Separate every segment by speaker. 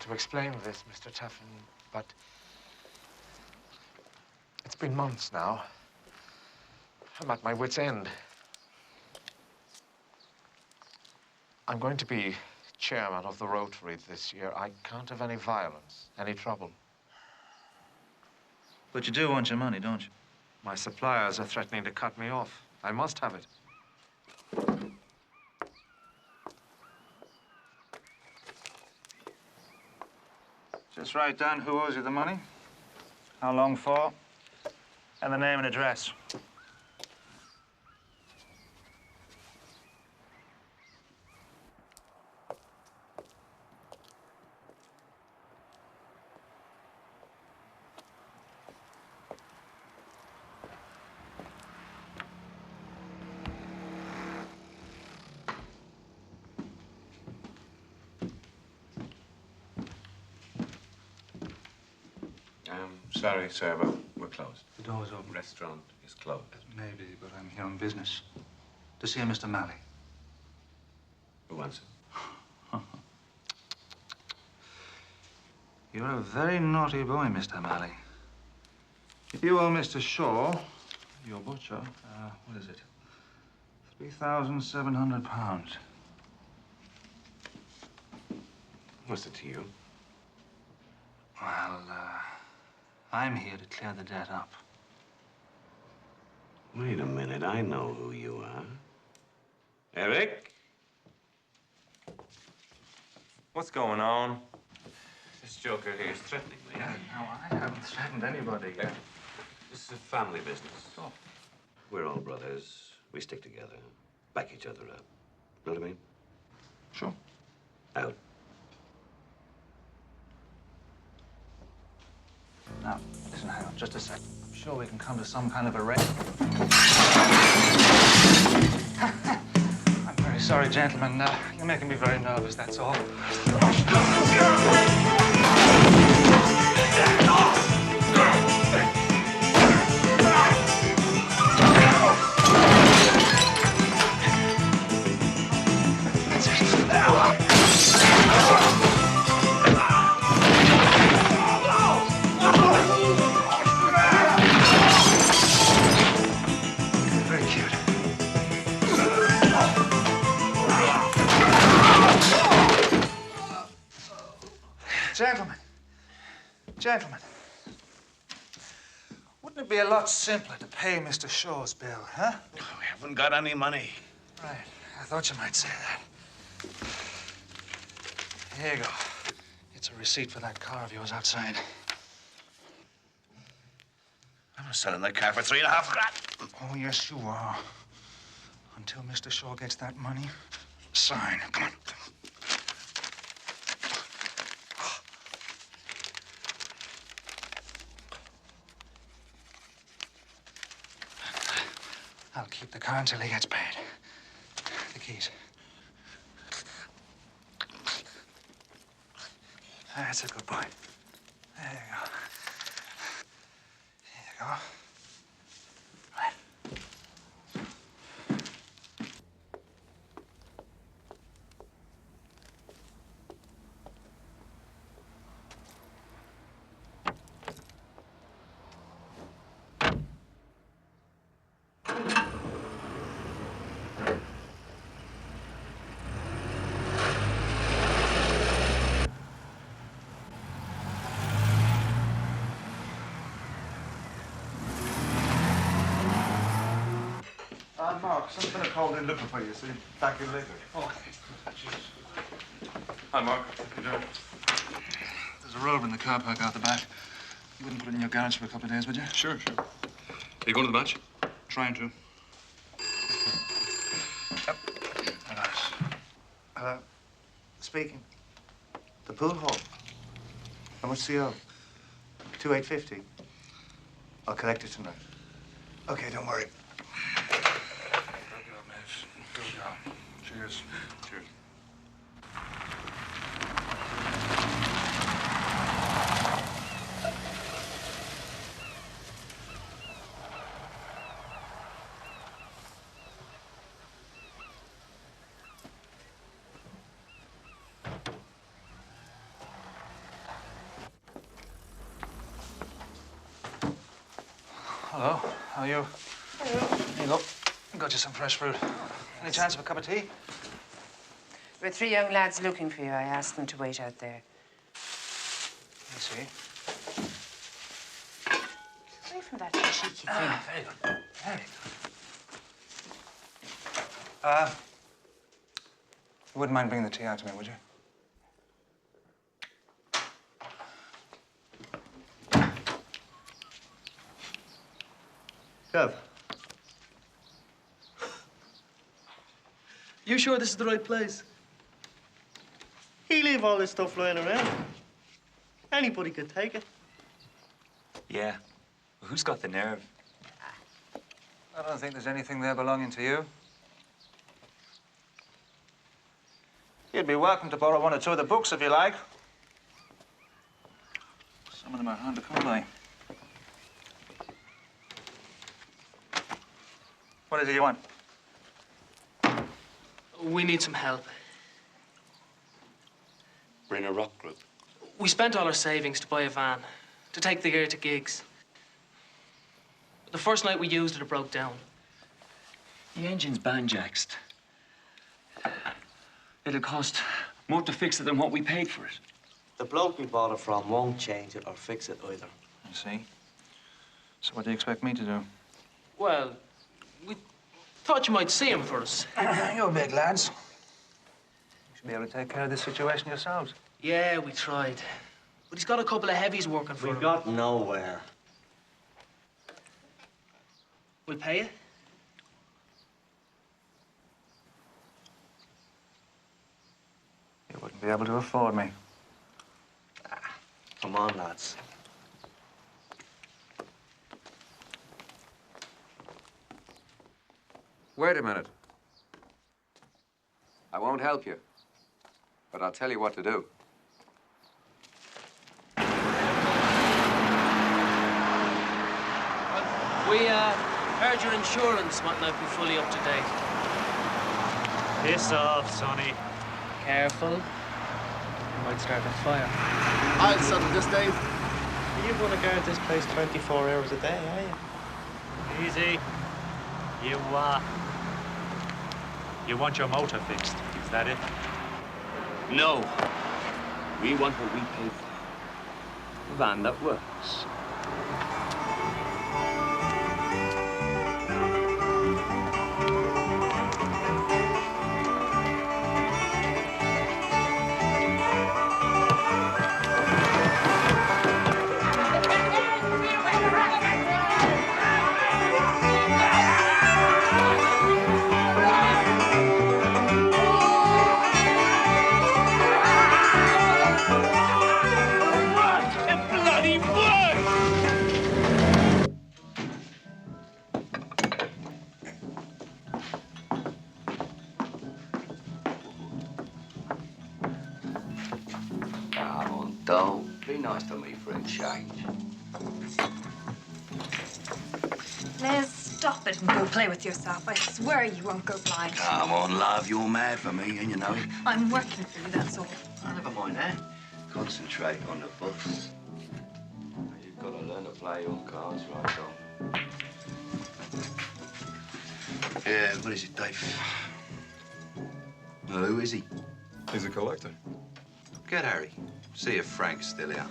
Speaker 1: to explain this, Mr. Tuffin, but it's been months now. I'm at my wit's end. I'm going to be chairman of the Rotary this year. I can't have any violence, any trouble.
Speaker 2: But you do want your money, don't you?
Speaker 1: My suppliers are threatening to cut me off. I must have it.
Speaker 2: Just write down who owes you the money, how long for, and the name and address.
Speaker 3: Sorry, sir, but we're closed.
Speaker 2: The door's open.
Speaker 3: The restaurant is closed.
Speaker 2: Maybe, but I'm here on business. To see a Mr. Malley.
Speaker 3: Who wants it?
Speaker 2: You're a very naughty boy, Mr. Malley. If you owe Mr. Shaw, your butcher, what is it? £3,700.
Speaker 3: What's it to you?
Speaker 2: Well, I'm here to clear the debt up.
Speaker 3: Wait a minute, I know who you are. Eric?
Speaker 4: What's going on?
Speaker 3: This joker here is threatening me.
Speaker 2: No, I haven't threatened anybody.
Speaker 3: This is a family business.
Speaker 2: Oh.
Speaker 3: We're all brothers. We stick together, back each other up. Know what I mean?
Speaker 2: Sure.
Speaker 3: Out.
Speaker 2: Now, listen, hang on, just a sec. I'm sure we can come to some kind of arrangement. I'm very sorry, gentlemen. You're making me very nervous, that's all. Gentlemen, wouldn't it be a lot simpler to pay Mr. Shaw's bill, huh?
Speaker 3: We haven't got any money.
Speaker 2: Right. I thought you might say that. Here you go. It's a receipt for that car of yours outside.
Speaker 3: I'm selling that car for $3.5 grand.
Speaker 2: Oh, yes, you are. Until Mr. Shaw gets that money, sign. Come on. I'll keep the car until he gets paid. The keys. That's a good boy. There you go. There you go. Right.
Speaker 5: Mark, someone's been called in looking for you, so back in later.
Speaker 2: Okay.
Speaker 4: Hi, Mark. How you doing?
Speaker 2: There's a robe in the car park out the back. You wouldn't put it in your garage for a couple of days, would you?
Speaker 4: Sure. Are you going to the match?
Speaker 2: Trying to.
Speaker 5: Speaking. The pool hall. How much do you owe? 2,850. I'll collect it tonight. Okay, don't worry.
Speaker 2: Good job, Maeve. Good job. Cheers.
Speaker 4: Cheers.
Speaker 2: Hello. How are you?
Speaker 6: Hello.
Speaker 2: Here you go. Got you some fresh fruit. Any chance of a cup of tea?
Speaker 6: There were 3 young lads looking for you. I asked them to wait out there.
Speaker 2: I see.
Speaker 6: Away from that cheeky thing.
Speaker 2: Very good. Very good. You wouldn't mind bringing the tea out to me, would you?
Speaker 5: Kev.
Speaker 7: You sure this is the right place?
Speaker 5: He leave all this stuff lying around. Anybody could take it.
Speaker 7: Yeah. Well, who's got the nerve?
Speaker 2: I don't think there's anything there belonging to you. You'd be welcome to borrow 1 or 2 of the books if you like. Some of them are hard to come by. What is it you want?
Speaker 8: We need some help.
Speaker 3: We're in a rock group.
Speaker 8: We spent all our savings to buy a van, to take the gear to gigs. The first night we used it, it broke down.
Speaker 7: The engine's banjaxed. It'll cost more to fix it than what we paid for it.
Speaker 9: The bloke we bought it from won't change it or fix it either.
Speaker 2: I see. So what do you expect me to do?
Speaker 8: Well, we thought you might see him for us.
Speaker 2: You're big lads. You should be able to take care of this situation yourselves.
Speaker 8: Yeah, we tried. But he's got a couple of heavies working for
Speaker 9: We
Speaker 8: him.
Speaker 9: got nowhere.
Speaker 8: We'll pay you.
Speaker 2: You wouldn't be able to afford me.
Speaker 9: Come on, lads.
Speaker 10: Wait a minute. I won't help you, but I'll tell you what to do.
Speaker 8: We heard your insurance might not be fully up to date.
Speaker 11: Piss off, Sonny.
Speaker 8: Careful. You might start a fire.
Speaker 11: I'll settle this, Dave.
Speaker 5: You want to guard this place 24 hours a day, are you?
Speaker 11: Easy. You want your motor fixed, is that it?
Speaker 7: No. We want what we paid for. A van that works.
Speaker 3: Come on, don't. Be nice to me for a change.
Speaker 12: Les, stop it and go play with yourself. I swear you won't go blind.
Speaker 3: Come on, love. You're mad for me, and you know it.
Speaker 12: I'm working for you, that's all.
Speaker 3: Oh, never mind that. Concentrate on the bus. You've got to learn to play your cards right, Tom. Yeah, what is it, Dave? Well, who is he?
Speaker 4: He's a collector.
Speaker 3: Get Harry. See if Frank's still here.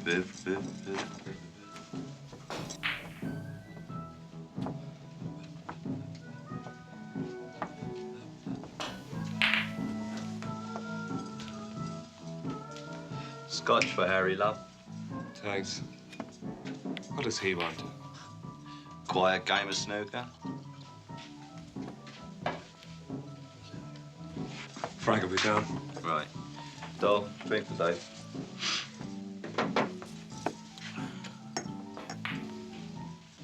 Speaker 3: Biff, biff, biff, biff. Scotch for Harry, love.
Speaker 4: Thanks. What does he want?
Speaker 3: Quiet game of snooker.
Speaker 4: Frank will be down.
Speaker 3: Right. Dog, drink for Dave.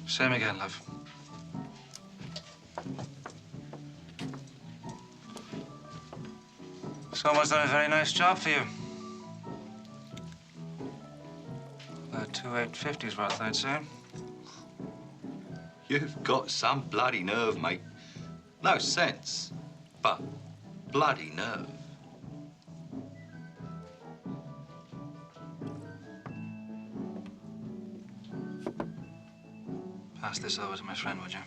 Speaker 2: Same again, love. Someone's done a very nice job for you. About 2 850s worth, I'd say.
Speaker 3: You've got some bloody nerve, mate. No sense, but bloody nerve.
Speaker 2: Pass this over to my friend, would you?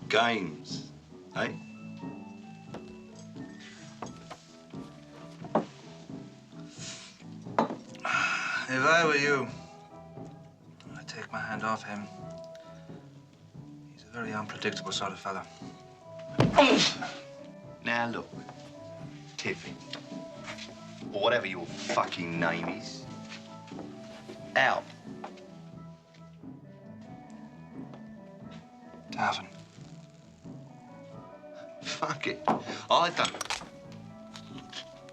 Speaker 3: Games, eh?
Speaker 2: If I were you, I'd take my hand off him. He's a very unpredictable sort of fella.
Speaker 3: Now look, Tiffy, or whatever your fucking name is, out.
Speaker 2: Taffin.
Speaker 3: Fuck it. I don't.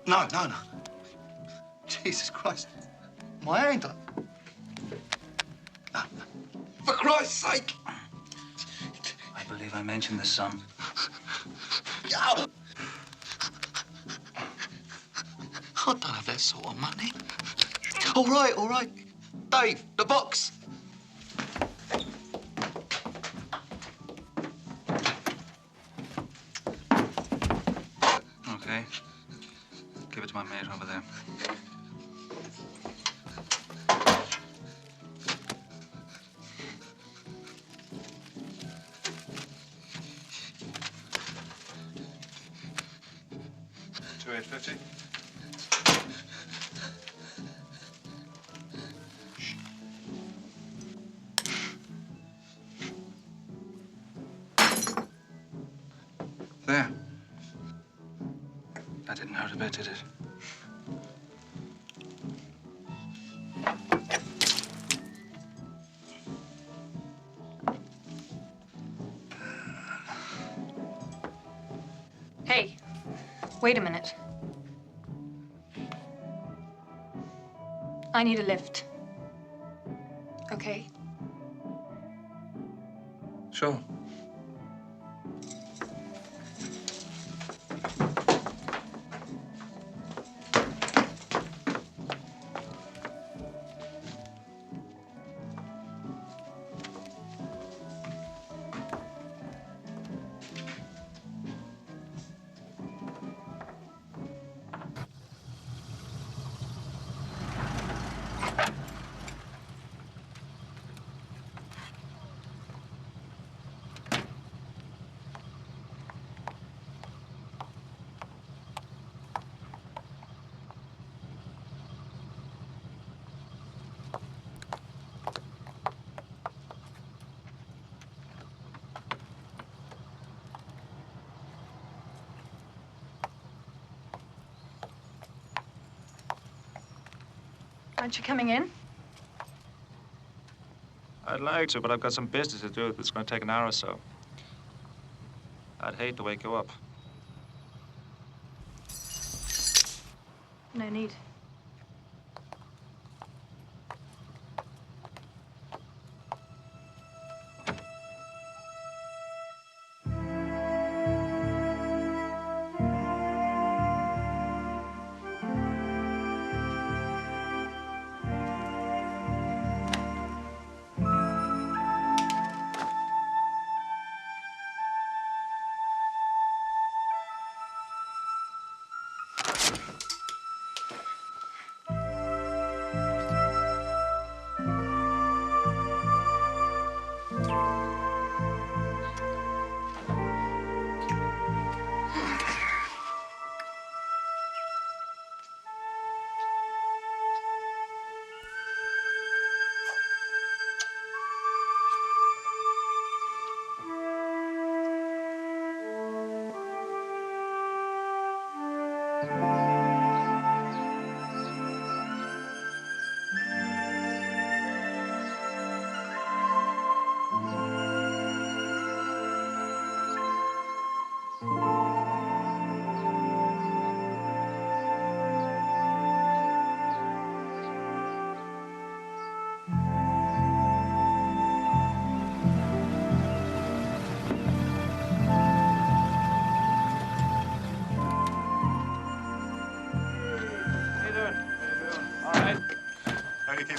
Speaker 3: No. Jesus Christ. My hand. No. For Christ's sake.
Speaker 2: I believe I mentioned the sum.
Speaker 3: I don't have that sort of money. All right. Dave, the box.
Speaker 2: Okay. Give it to my mate over there. $2,850. There. That didn't hurt a bit, did it?
Speaker 12: Hey, wait a minute. I need a lift. Okay?
Speaker 2: Sure.
Speaker 12: Aren't you coming in?
Speaker 11: I'd like to, but I've got some business to do that's going to take an hour or so. I'd hate to wake you up.
Speaker 12: No need.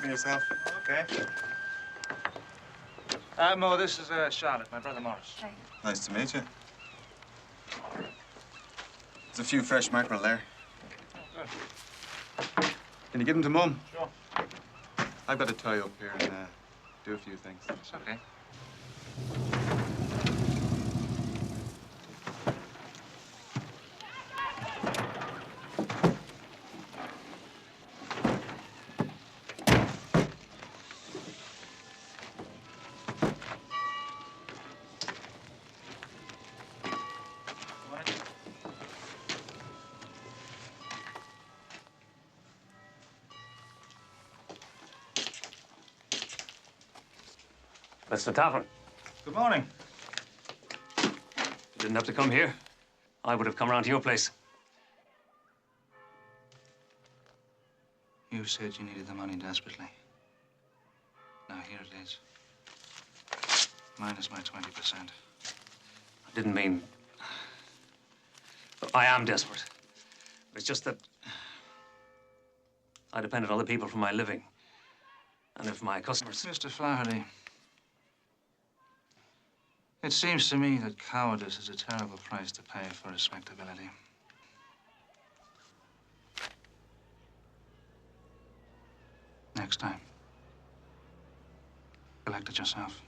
Speaker 5: Yourself?
Speaker 2: Okay. Mo, this is Charlotte, my brother Morris.
Speaker 12: Hey.
Speaker 5: Nice to meet you. There's a few fresh mackerel there.
Speaker 2: Good.
Speaker 10: Can you give them to Mum?
Speaker 11: Sure.
Speaker 10: I've got to tie up here and do a few things.
Speaker 11: It's okay.
Speaker 7: Mr. Taffin.
Speaker 2: Good morning.
Speaker 7: You didn't have to come here. I would have come round to your place.
Speaker 2: You said you needed the money desperately. Now, here it is. Minus my 20%.
Speaker 7: I didn't mean... I am desperate. It's just that I depend on other people for my living. And if my customers...
Speaker 2: Mr. Flaherty, it seems to me that cowardice is a terrible price to pay for respectability. Next time, collect it yourself.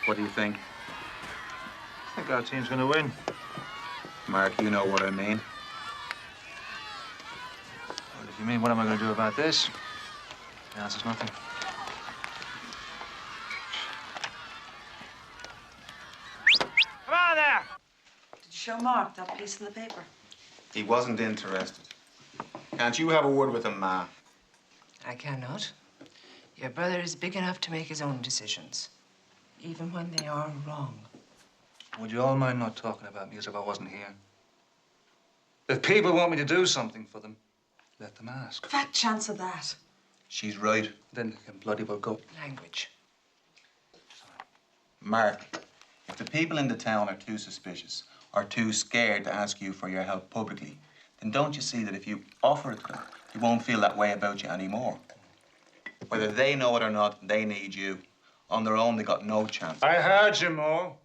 Speaker 10: What do you think?
Speaker 2: I think our team's going to win.
Speaker 10: Mark, you know what I mean.
Speaker 2: Well, if you mean what am I going to do about this, the answer's nothing.
Speaker 8: Come on there!
Speaker 13: Did you show Mark that piece in the paper?
Speaker 10: He wasn't interested. Can't you have a word with him, Ma?
Speaker 6: I cannot. Your brother is big enough to make his own decisions, even when they are wrong.
Speaker 2: Would you all mind not talking about me as if I wasn't here? If people want me to do something for them, let them ask.
Speaker 13: Fat chance of that.
Speaker 10: She's right.
Speaker 2: Then they can bloody well go.
Speaker 6: Language.
Speaker 10: Mark, if the people in the town are too suspicious or too scared to ask you for your help publicly, then don't you see that if you offer it to them, they won't feel that way about you anymore? Whether they know it or not, they need you. On their own, they got no chance.
Speaker 2: I heard you, Mo.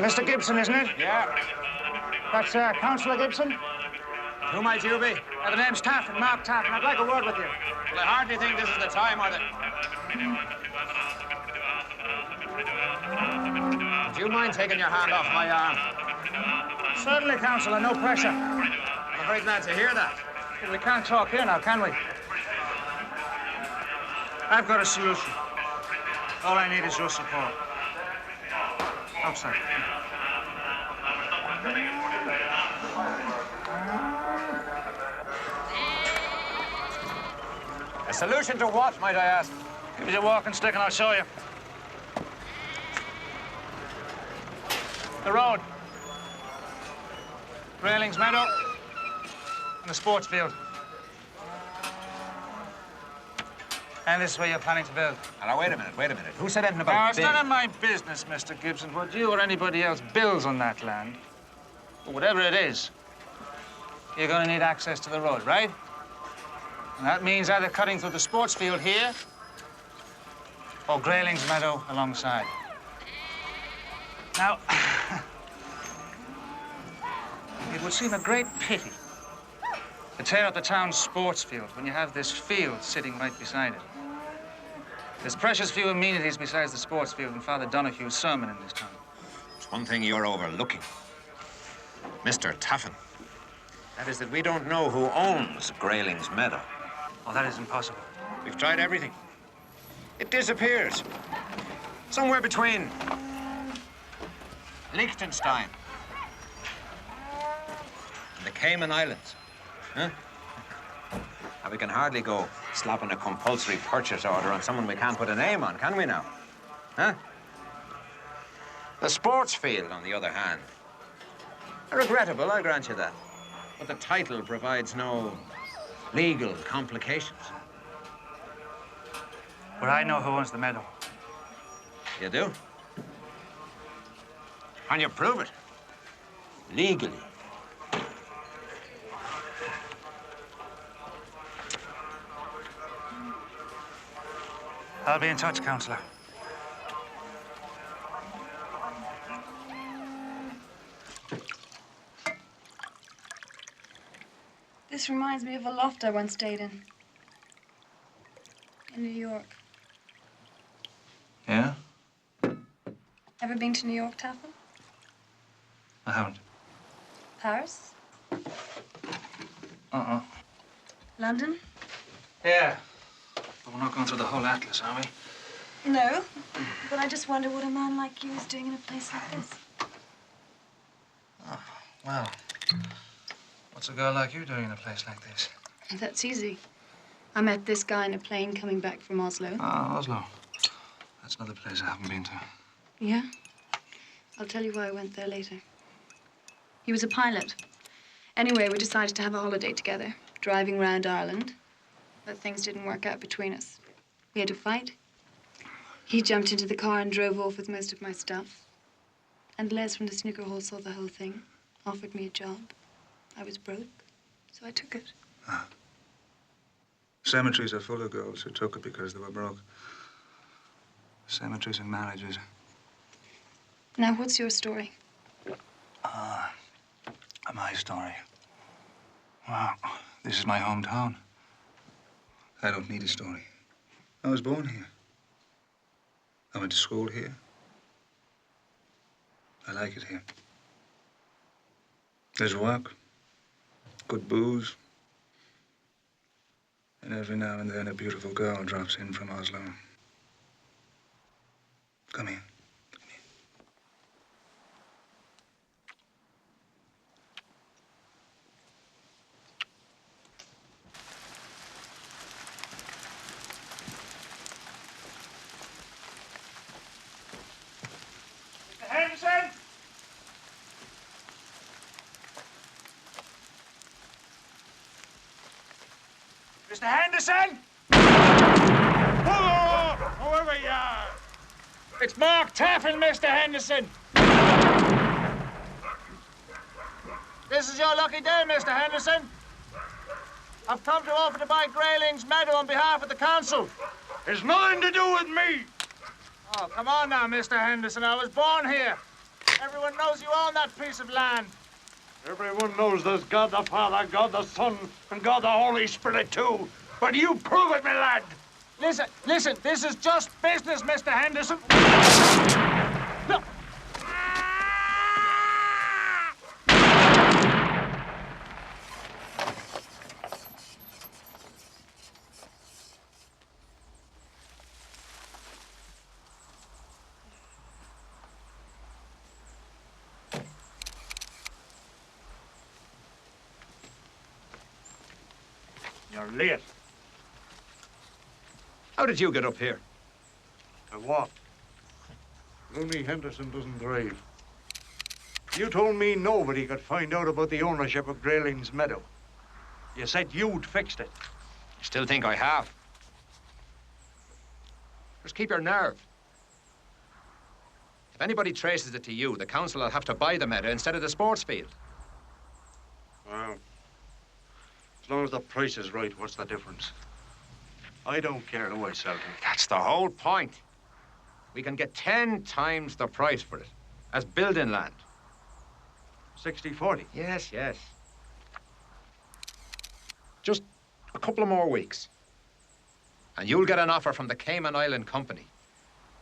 Speaker 14: Mr. Gibson, isn't it?
Speaker 15: Yeah.
Speaker 14: That's Councillor Gibson?
Speaker 15: Who might you be?
Speaker 14: The name's Taffin, Mark Taffin. I'd like a word with you.
Speaker 15: Well, I hardly think this is the time or the... Do you mind taking your hand off my arm?
Speaker 14: Certainly, Councillor, no pressure.
Speaker 15: I'm very glad to hear that.
Speaker 14: We can't talk here now, can we? I've got a solution. All I need is your support. Outside.
Speaker 15: A solution to what, might I ask?
Speaker 14: Give me a walking stick and I'll show you. The road. Railings Meadow. And the sports field. And this is where you're planning to build.
Speaker 15: Now, wait a minute. Who said anything about
Speaker 14: Now, it's
Speaker 15: build?
Speaker 14: none of my business, Mr. Gibson, what you or anybody else builds on that land. But whatever it is, you're going to need access to the road, right? And that means either cutting through the sports field here or Grayling's Meadow alongside. Now, it would seem a great pity to tear up the town's sports field when you have this field sitting right beside it. There's precious few amenities besides the sports field and Father Donohue's sermon in this town.
Speaker 15: There's one thing you're overlooking, Mr. Taffin. That is that we don't know who owns Grayling's Meadow.
Speaker 14: Oh, that is impossible.
Speaker 15: We've tried everything. It disappears. Somewhere between Liechtenstein and the Cayman Islands. Huh? Now, we can hardly go slapping a compulsory purchase order on someone we can't put a name on, can we now? Huh? The sports field, on the other hand, regrettable, I'll grant you that. But the title provides no legal complications.
Speaker 14: But I know who owns the meadow.
Speaker 15: You do? Can you prove it? Legally.
Speaker 14: I'll be in touch, Councillor.
Speaker 12: This reminds me of a loft I once stayed in New York.
Speaker 2: Yeah?
Speaker 12: Ever been to New York, Taffin?
Speaker 2: I haven't.
Speaker 12: Paris?
Speaker 2: Uh-uh.
Speaker 12: London?
Speaker 2: Yeah. But we're not going through the whole atlas, are we?
Speaker 12: No. But I just wonder what a man like you is doing in a place like this.
Speaker 2: Oh, well, what's a girl like you doing in a place like this?
Speaker 12: That's easy. I met this guy in a plane coming back from Oslo.
Speaker 2: Ah, Oslo. That's another place I haven't been to.
Speaker 12: Yeah? I'll tell you why I went there later. He was a pilot. Anyway, we decided to have a holiday together, driving around Ireland. But things didn't work out between us. We had to fight. He jumped into the car and drove off with most of my stuff. And Les from the snooker hall saw the whole thing, offered me a job. I was broke, so I took it.
Speaker 2: Ah. Cemeteries are full of girls who took it because they were broke. Cemeteries and marriages.
Speaker 12: Now, what's your story?
Speaker 2: My story. Well, this is my hometown. I don't need a story. I was born here. I went to school here. I like it here. There's work, good booze, and every now and then a beautiful girl drops in from Oslo. Come here.
Speaker 14: Henderson! Mr. Henderson! Whoa! Whoever you are! It's Mark Taffin, Mr. Henderson! This is your lucky day, Mr. Henderson. I've come to offer to buy Grayling's Meadow on behalf of the council. It's nothing to do with me. Oh, come on now, Mr. Henderson. I was born here. Everyone knows you own that piece of land.
Speaker 16: Everyone knows there's God the Father, God the Son, and God the Holy Spirit, too. But you prove it, my lad.
Speaker 14: Listen, this is just business, Mr. Henderson. No.
Speaker 16: You're late.
Speaker 15: How did you get up here?
Speaker 16: To what? Looney Henderson doesn't drive. You told me nobody could find out about the ownership of Grayling's Meadow. You said you'd fixed it.
Speaker 15: You still think I have? Just keep your nerve. If anybody traces it to you, the council will have to buy the meadow instead of the sports field.
Speaker 16: Well, as long as the price is right, what's the difference? I don't care who I sell to.
Speaker 15: That's the whole point. We can get 10 times the price for it as building land.
Speaker 16: 60-40?
Speaker 15: Yes, yes. Just a couple of more weeks. And you'll get an offer from the Cayman Island Company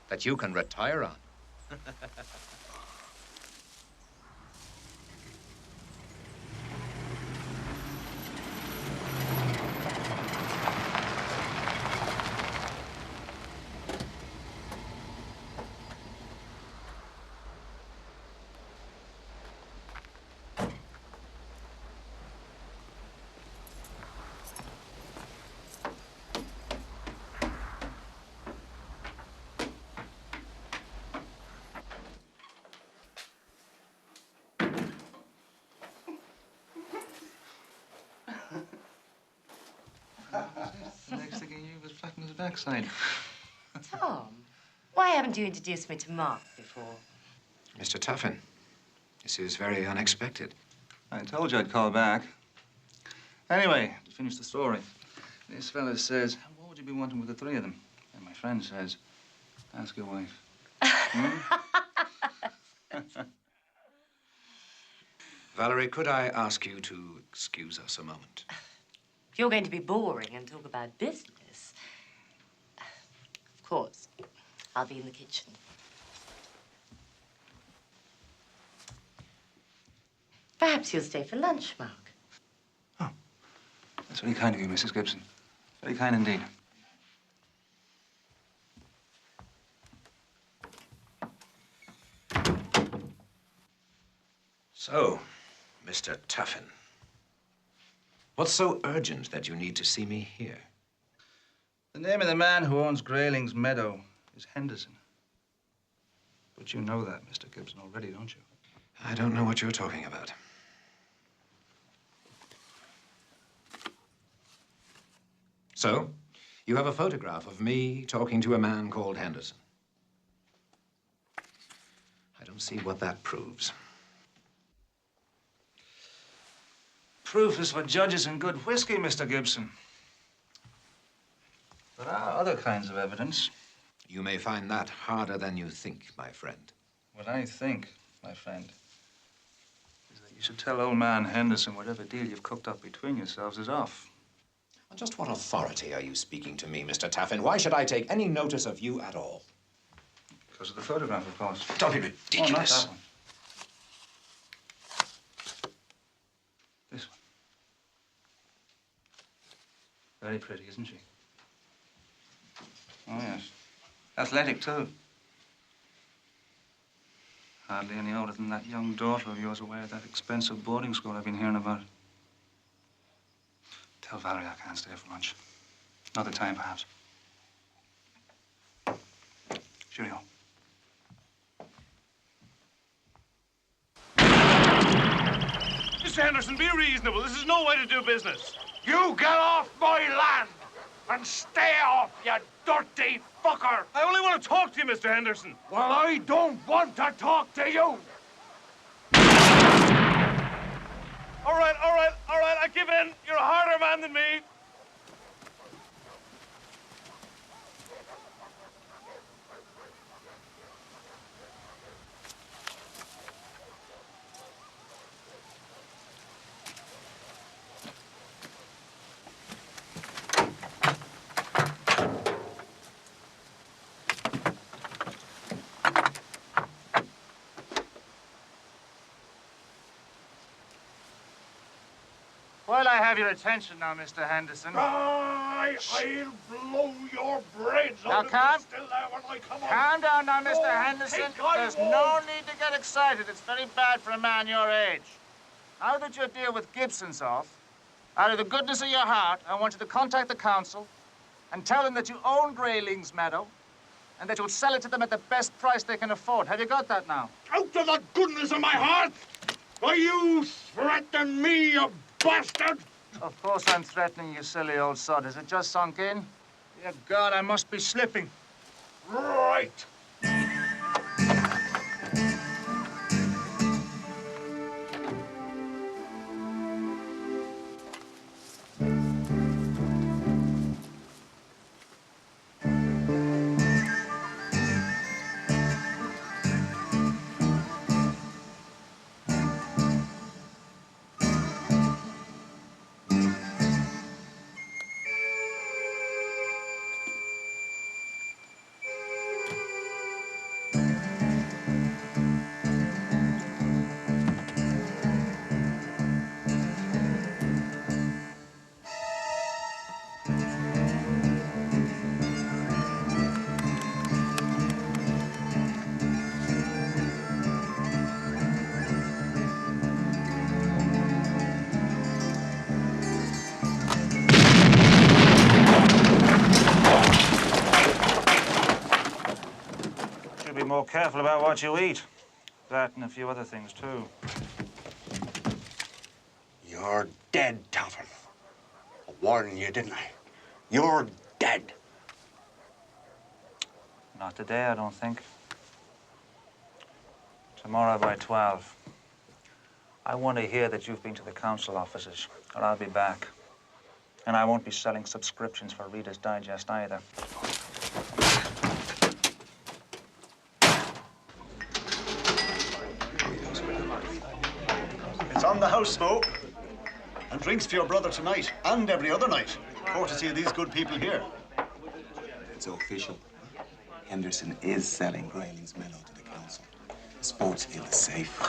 Speaker 15: that you can retire on.
Speaker 2: The next thing he knew was flat on his backside.
Speaker 17: Tom, why haven't you introduced me to Mark before?
Speaker 15: Mr. Tuffin, this is very unexpected.
Speaker 2: I told you I'd call back. Anyway, to finish the story, this fella says, what would you be wanting with the three of them? And my friend says, ask your wife.
Speaker 15: Valerie, could I ask you to excuse us a moment?
Speaker 17: If you're going to be boring and talk about business, of course, I'll be in the kitchen. Perhaps you'll stay for lunch, Mark.
Speaker 2: That's very kind of you, Mrs. Gibson. Very kind indeed.
Speaker 15: So, Mr. Tuffin, what's so urgent that you need to see me here?
Speaker 2: The name of the man who owns Grayling's Meadow is Henderson. But you know that, Mr. Gibson, already, don't you?
Speaker 15: I don't know what you're talking about. So, you have a photograph of me talking to a man called Henderson. I don't see what that proves.
Speaker 2: Proof is for judges in good whiskey, Mr. Gibson. There are other kinds of evidence.
Speaker 15: You may find that harder than you think, my friend.
Speaker 2: What I think, my friend, is that you should tell old man Henderson whatever deal you've cooked up between yourselves is off.
Speaker 15: On just what authority are you speaking to me, Mr. Tuffin? Why should I take any notice of you at all?
Speaker 2: Because of the photograph, of course.
Speaker 15: Don't be ridiculous.
Speaker 2: Oh, not that one. This one. Very pretty, isn't she? Oh, yes. Athletic, too. Hardly any older than that young daughter of yours away at that expensive boarding school I've been hearing about. Tell Valerie I can't stay for lunch. Another time, perhaps. Cheerio.
Speaker 16: Mr. Henderson, be reasonable. This is no way to do business. You get off my land and stay off, you dirty fucker. I only want to talk to you, Mr. Henderson. Well, I don't want to talk to you. All right, I give in. You're a harder man than me.
Speaker 14: While I have your attention now, Mr. Henderson.
Speaker 16: I'll blow your brains out of
Speaker 14: calm.
Speaker 16: you still there when I come on.
Speaker 14: Calm down now, Mr.
Speaker 16: No,
Speaker 14: Henderson.
Speaker 16: I
Speaker 14: There's
Speaker 16: won't.
Speaker 14: no need to get excited. It's very bad for a man your age. Now that your deal with Gibson's off, out of the goodness of your heart, I want you to contact the council and tell them that you own Grayling's Meadow and that you'll sell it to them at the best price they can afford. Have you got that now?
Speaker 16: Out of the goodness of my heart! Are you threatening me, you bastard?
Speaker 14: Of course I'm threatening you, silly old sod. Has it just sunk in? Dear God, I must be slipping.
Speaker 16: Right.
Speaker 11: Should be more careful about what you eat. That and a few other things, too.
Speaker 16: You're dead, Taffin. I warned you, didn't I? You're dead.
Speaker 11: Not today, I don't think. Tomorrow by 12. I want to hear that you've been to the council offices, or I'll be back. And I won't be selling subscriptions for Reader's Digest either.
Speaker 18: It's on the house, Smoke. And drinks for your brother tonight, and every other night. Courtesy of these good people here.
Speaker 10: It's official. Henderson is selling Grayling's Meadow to the council. Sportsfield is safe.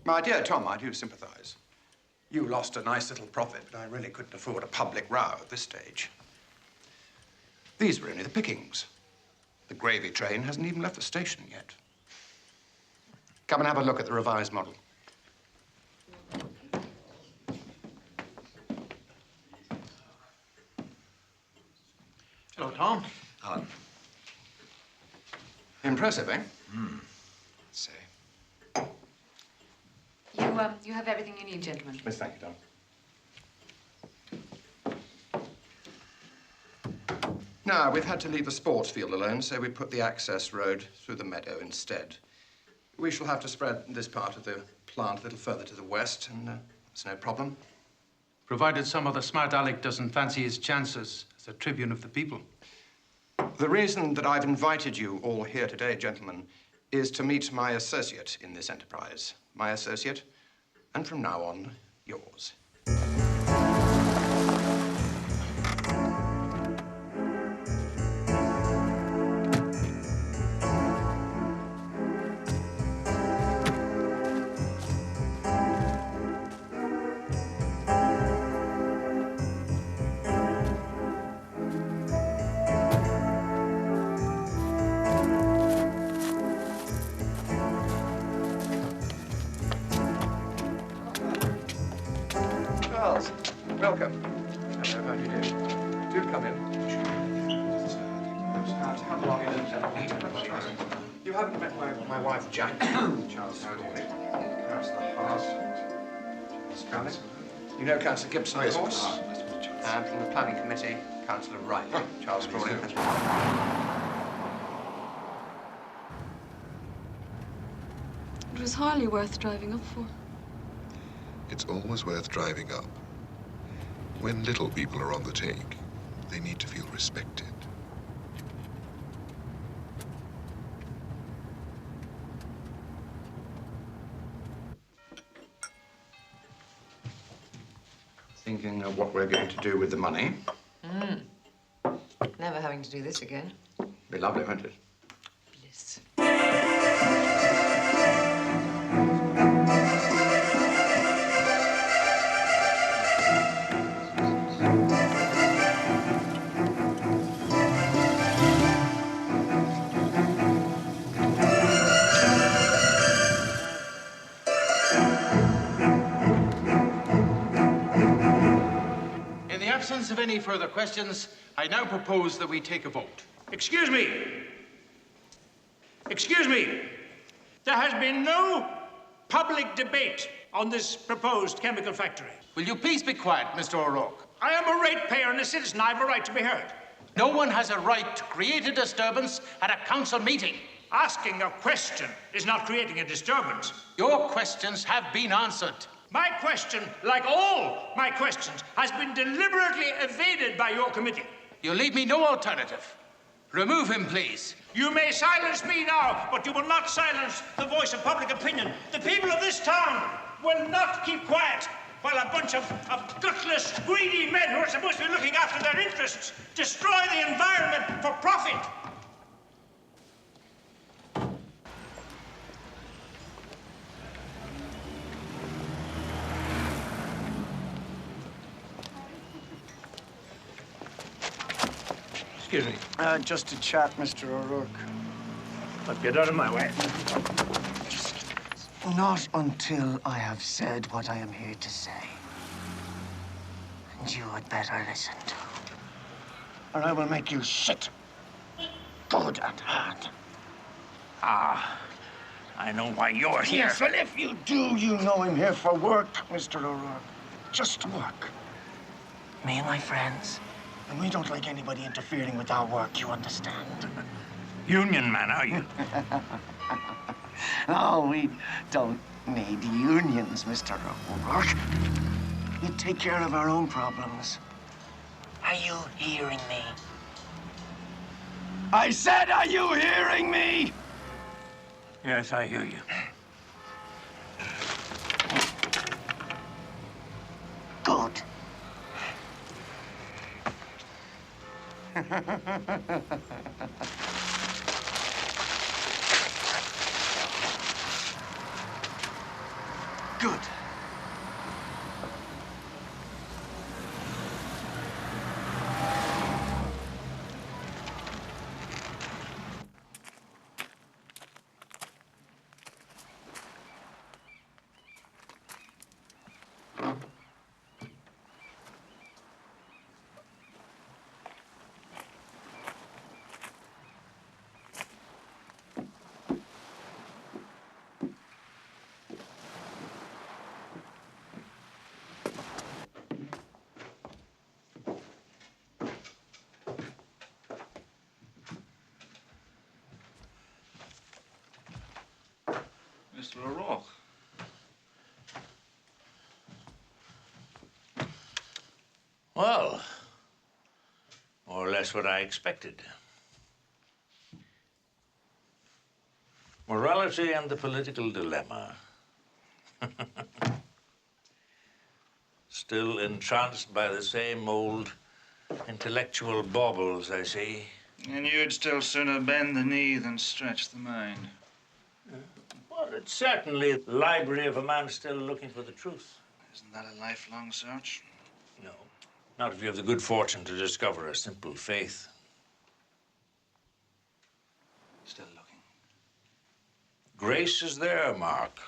Speaker 19: My dear Tom, I do sympathize. You lost a nice little profit, but I really couldn't afford a public row at this stage. These were only the pickings. The gravy train hasn't even left the station yet. Come and have a look at the revised model.
Speaker 16: Hello, Tom.
Speaker 19: Alan. Impressive, eh?
Speaker 10: Say.
Speaker 6: You have everything you need, gentlemen.
Speaker 19: Miss, thank you, Tom. Now, we've had to leave the sports field alone, so we put the access road through the meadow instead. We shall have to spread this part of the plant a little further to the west, and that's no problem.
Speaker 20: Provided some other smart aleck doesn't fancy his chances as a tribune of the people.
Speaker 19: The reason that I've invited you all here today, gentlemen, is to meet my associate in this enterprise. My associate, and from now on, yours. Charles, welcome. Hello, how do you do? Do come in. You haven't met my wife, Jack. Charles Corley. Councillor Haas. Scarlett. You know Councillor Gibson, of course. And from the Planning Committee, Councillor Wright. Charles Crawley.
Speaker 12: It was hardly worth driving up for.
Speaker 21: It's always worth driving up. When little people are on the take, they need to feel respected.
Speaker 19: Thinking of what we're going to do with the money.
Speaker 6: Never having to do this again.
Speaker 19: Be lovely, won't it?
Speaker 20: absence of any further questions, I now propose that we take a vote.
Speaker 14: Excuse me. Excuse me. There has been no public debate on this proposed chemical factory.
Speaker 20: Will you please be quiet, Mr. O'Rourke?
Speaker 14: I am a ratepayer and a citizen. I have a right to be heard.
Speaker 20: No one has a right to create a disturbance at a council meeting.
Speaker 14: Asking a question is not creating a disturbance.
Speaker 20: Your questions have been answered.
Speaker 14: My question, like all my questions, has been deliberately evaded by your committee.
Speaker 20: You leave me no alternative. Remove him, please.
Speaker 14: You may silence me now, but you will not silence the voice of public opinion. The people of this town will not keep quiet while a bunch of gutless, greedy men who are supposed to be looking after their interests destroy the environment for profit.
Speaker 5: Excuse me. Just to chat, Mr. O'Rourke.
Speaker 14: But get out of my way.
Speaker 5: Not until I have said what I am here to say. And you had better listen to. Or I will make you sit. Good and hard.
Speaker 14: Ah, I know why you're here.
Speaker 5: Yes, well, if you do, you know I'm here for work, Mr. O'Rourke. Just work.
Speaker 6: Me and my friends.
Speaker 5: And we don't like anybody interfering with our work, you understand?
Speaker 14: Union man, are you?
Speaker 5: No, we don't need unions, Mr. O'Rourke. We take care of our own problems. Are you hearing me? I said, are you hearing me?
Speaker 14: Yes, I hear you.
Speaker 5: Good. Good.
Speaker 2: Mr. O'Rourke.
Speaker 1: Well, more or less what I expected. Morality and the political dilemma. Still entranced by the same old intellectual baubles, I see.
Speaker 2: And you'd still sooner bend the knee than stretch the mind.
Speaker 1: Well, it's certainly the library of a man still looking for the truth.
Speaker 2: Isn't that a lifelong search?
Speaker 1: No. Not if you have the good fortune to discover a simple faith.
Speaker 2: Still looking.
Speaker 1: Grace is there, Mark.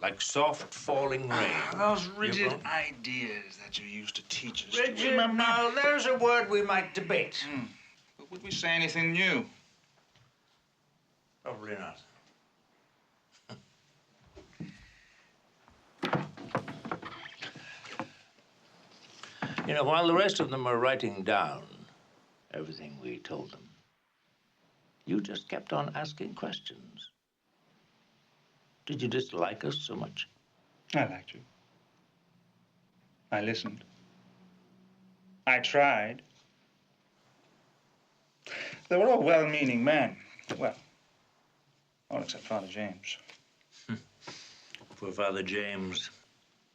Speaker 1: Like soft falling rain.
Speaker 2: Those rigid ideas that you used to teach us.
Speaker 1: Rigid? Now, there's a word we might debate.
Speaker 2: But would we say anything new?
Speaker 1: Probably not. You know, while the rest of them were writing down everything we told them, you just kept on asking questions. Did you dislike us so much?
Speaker 2: I liked you. I listened. I tried. They were all well-meaning men. Well, all except Father James.
Speaker 1: Poor Father James.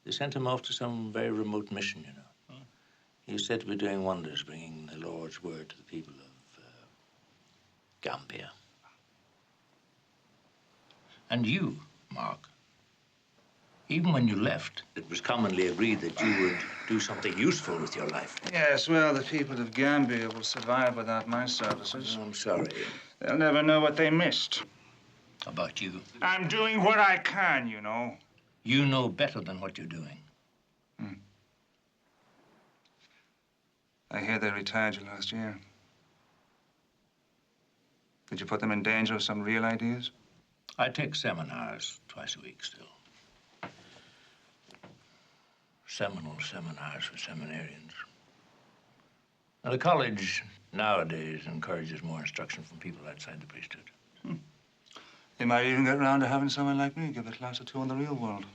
Speaker 1: They sent him off to some very remote mission, you know. He was said to be doing wonders, bringing the Lord's word to the people of Gambia. And you, Mark, even when you left, it was commonly agreed that you would do something useful with your life.
Speaker 2: Yes, well, the people of Gambia will survive without my services.
Speaker 1: I'm sorry.
Speaker 2: They'll never know what they missed.
Speaker 1: How about you?
Speaker 2: I'm doing what I can, you know.
Speaker 1: You know better than what you're doing.
Speaker 2: I hear they retired you last year. Did you put them in danger of some real ideas?
Speaker 1: I take seminars twice a week still. Seminal seminars for seminarians. Now, the college nowadays encourages more instruction from people outside the priesthood.
Speaker 2: They might even get around to having someone like me give a class or two on the real world.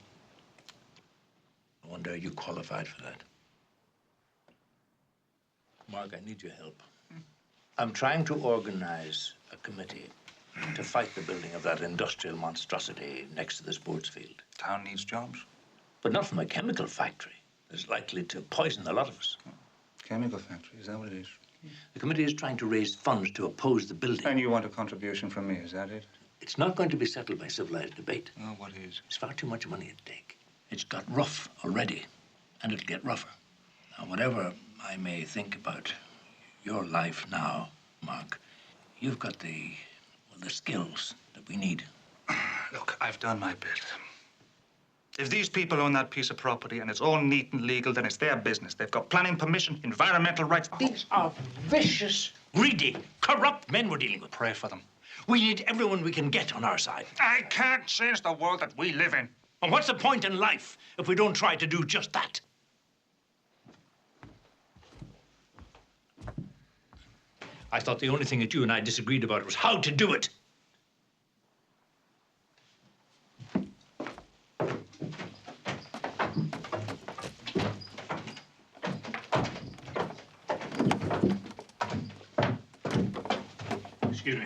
Speaker 1: I wonder, are you qualified for that? Mark, I need your help. I'm trying to organize a committee to fight the building of that industrial monstrosity next to the sports field.
Speaker 2: Town needs jobs.
Speaker 1: But not from a chemical factory that's likely to poison a lot of us.
Speaker 2: Chemical factory, is that what it is?
Speaker 1: The committee is trying to raise funds to oppose the building.
Speaker 2: And you want a contribution from me, is that it?
Speaker 1: It's not going to be settled by civilized debate.
Speaker 2: Oh, what is?
Speaker 1: It's far too much money at stake. It's got rough already, and it'll get rougher. Now, whatever I may think about your life now, Mark, you've got the skills that we need.
Speaker 2: Look, I've done my bit. If these people own that piece of property and it's all neat and legal, then it's their business. They've got planning permission, environmental rights.
Speaker 1: These are vicious, greedy, corrupt men we're dealing with.
Speaker 2: Pray for them.
Speaker 1: We need everyone we can get on our side.
Speaker 2: I can't change the world that we live in.
Speaker 1: And what's the point in life if we don't try to do just that? I thought the only thing that you and I disagreed about was how to do it. Excuse me.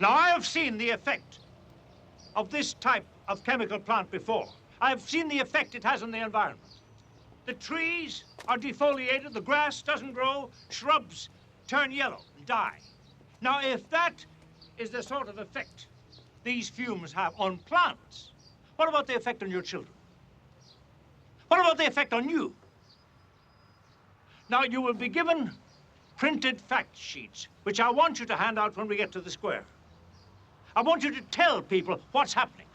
Speaker 14: Now, I have seen the effect of this type of chemical plant before. I have seen the effect it has on the environment. The trees are defoliated, the grass doesn't grow, shrubs turn yellow and die. Now, if that is the sort of effect these fumes have on plants, what about the effect on your children? What about the effect on you? Now, you will be given printed fact sheets, which I want you to hand out when we get to the square. I want you to tell people what's happening.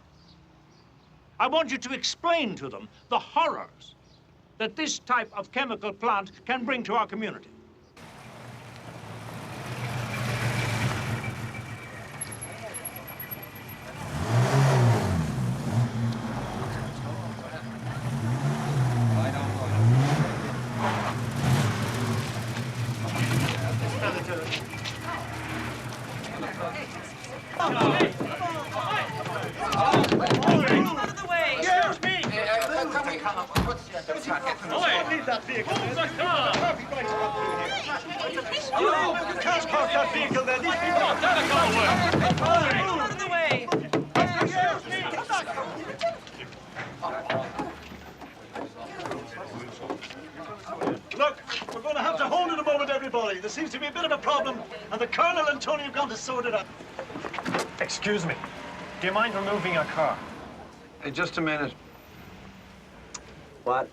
Speaker 14: I want you to explain to them the horrors that this type of chemical plant can bring to our community. Leave that vehicle. You can't park that vehicle there. These people are out of the way. Look, we're going to have to hold it a moment, everybody. There seems to be a bit of a problem, and the Colonel and Tony have gone to sort it out. Excuse me. Do you mind removing your car?
Speaker 15: Hey, just a minute.
Speaker 9: What?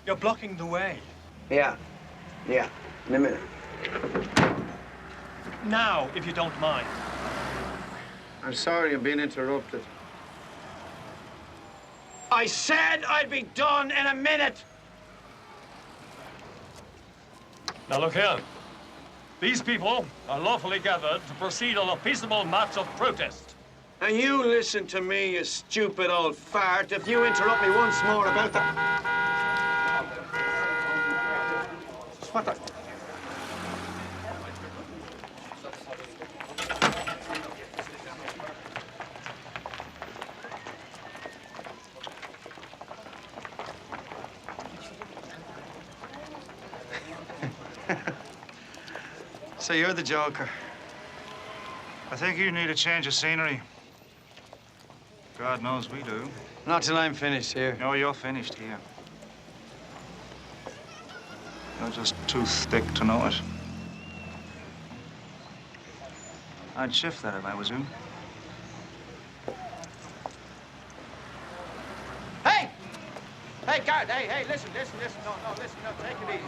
Speaker 14: You're blocking the way.
Speaker 9: Yeah, in a minute.
Speaker 14: Now, if you don't mind.
Speaker 9: I'm sorry I'm being interrupted.
Speaker 14: I said I'd be done in a minute.
Speaker 16: Now look here. These people are lawfully gathered to proceed on a peaceable march of protest.
Speaker 9: And you listen to me, you stupid old fart, if you interrupt me once more about the... What the...
Speaker 2: So you're the Joker. I think you need a change of scenery. God knows we do.
Speaker 9: Not till I'm finished here.
Speaker 2: No, you're finished here. You're just too thick to know it. I'd shift that if I was you.
Speaker 14: Hey! Hey, guard, hey, listen. No, listen, take it easy,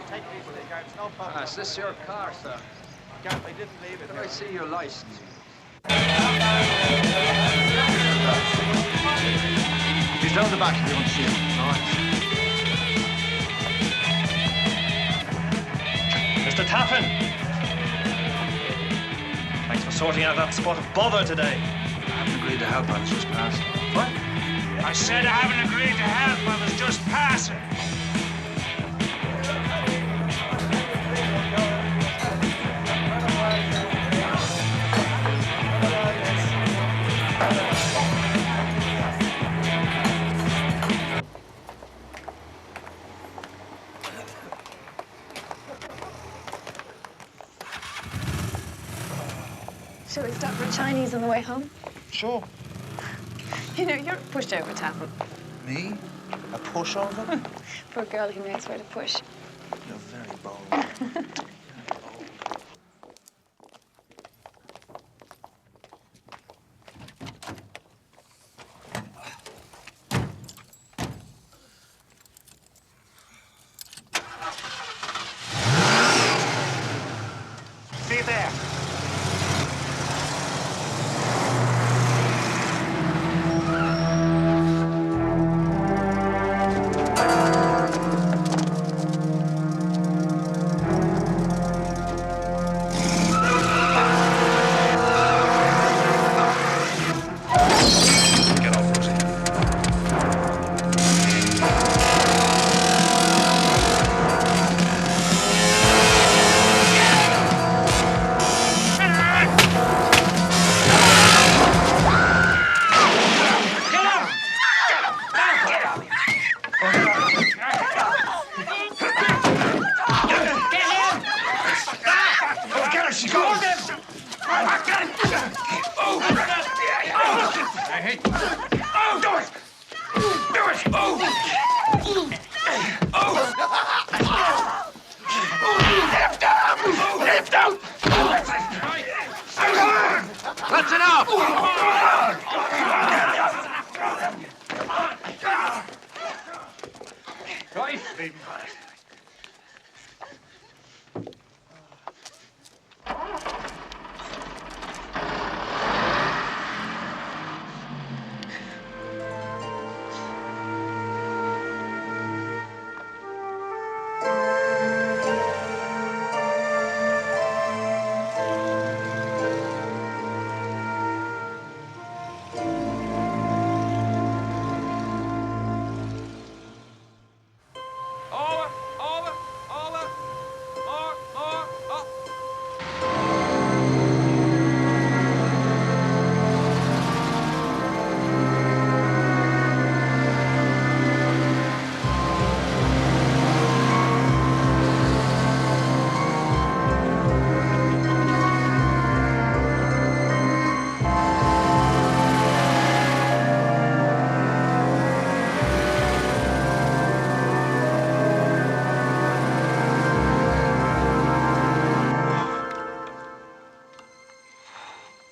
Speaker 14: guard, it's no problem.
Speaker 15: Is this your car, sir?
Speaker 14: Guard, I didn't leave it.
Speaker 15: Can I see your license?
Speaker 14: He's round the back if you want to see him.
Speaker 4: Mr. Taffin! Thanks for sorting out that spot of bother today.
Speaker 2: I haven't agreed to help. I was just passing.
Speaker 4: What?
Speaker 14: I said I haven't agreed to help. I was just passing.
Speaker 12: Shall we stop for Chinese on the way home?
Speaker 2: Sure.
Speaker 12: You know, you're a pushover, Taffin.
Speaker 2: Me? A pushover?
Speaker 12: For a girl who knows where to push.
Speaker 2: You're very bold.
Speaker 14: See you there. That's enough! Right, baby.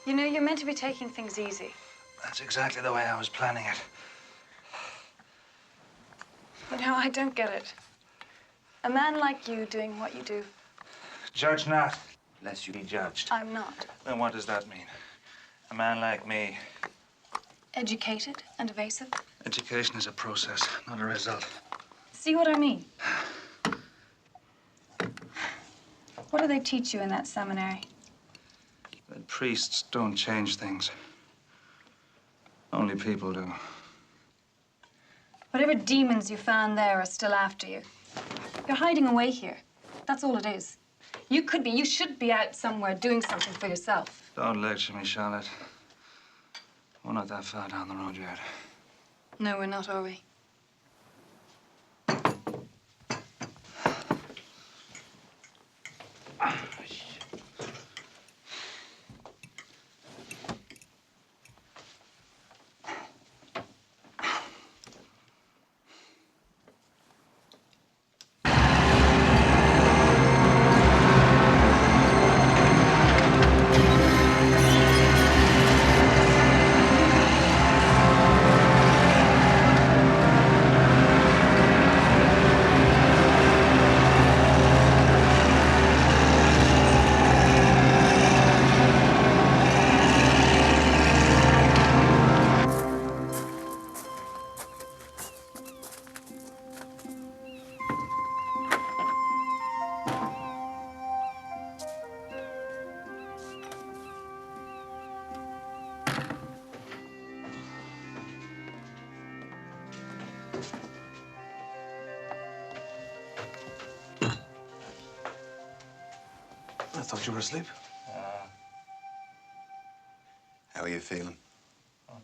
Speaker 12: You know, you're meant to be taking things easy.
Speaker 2: That's exactly the way I was planning it.
Speaker 12: You know, I don't get it. A man like you doing what you do.
Speaker 2: Judge not, lest you be judged.
Speaker 12: I'm not.
Speaker 2: Then what does that mean? A man like me.
Speaker 12: Educated and evasive.
Speaker 2: Education is a process, not a result.
Speaker 12: See what I mean? What do they teach you in that seminary?
Speaker 2: That priests don't change things. Only people do.
Speaker 12: Whatever demons you found there are still after you. You're hiding away here. That's all it is. You should be out somewhere doing something for yourself.
Speaker 2: Don't lecture me, Charlotte. We're not that far down the road yet.
Speaker 12: No, we're not, are we?
Speaker 19: thought you were asleep. How are you feeling?
Speaker 11: On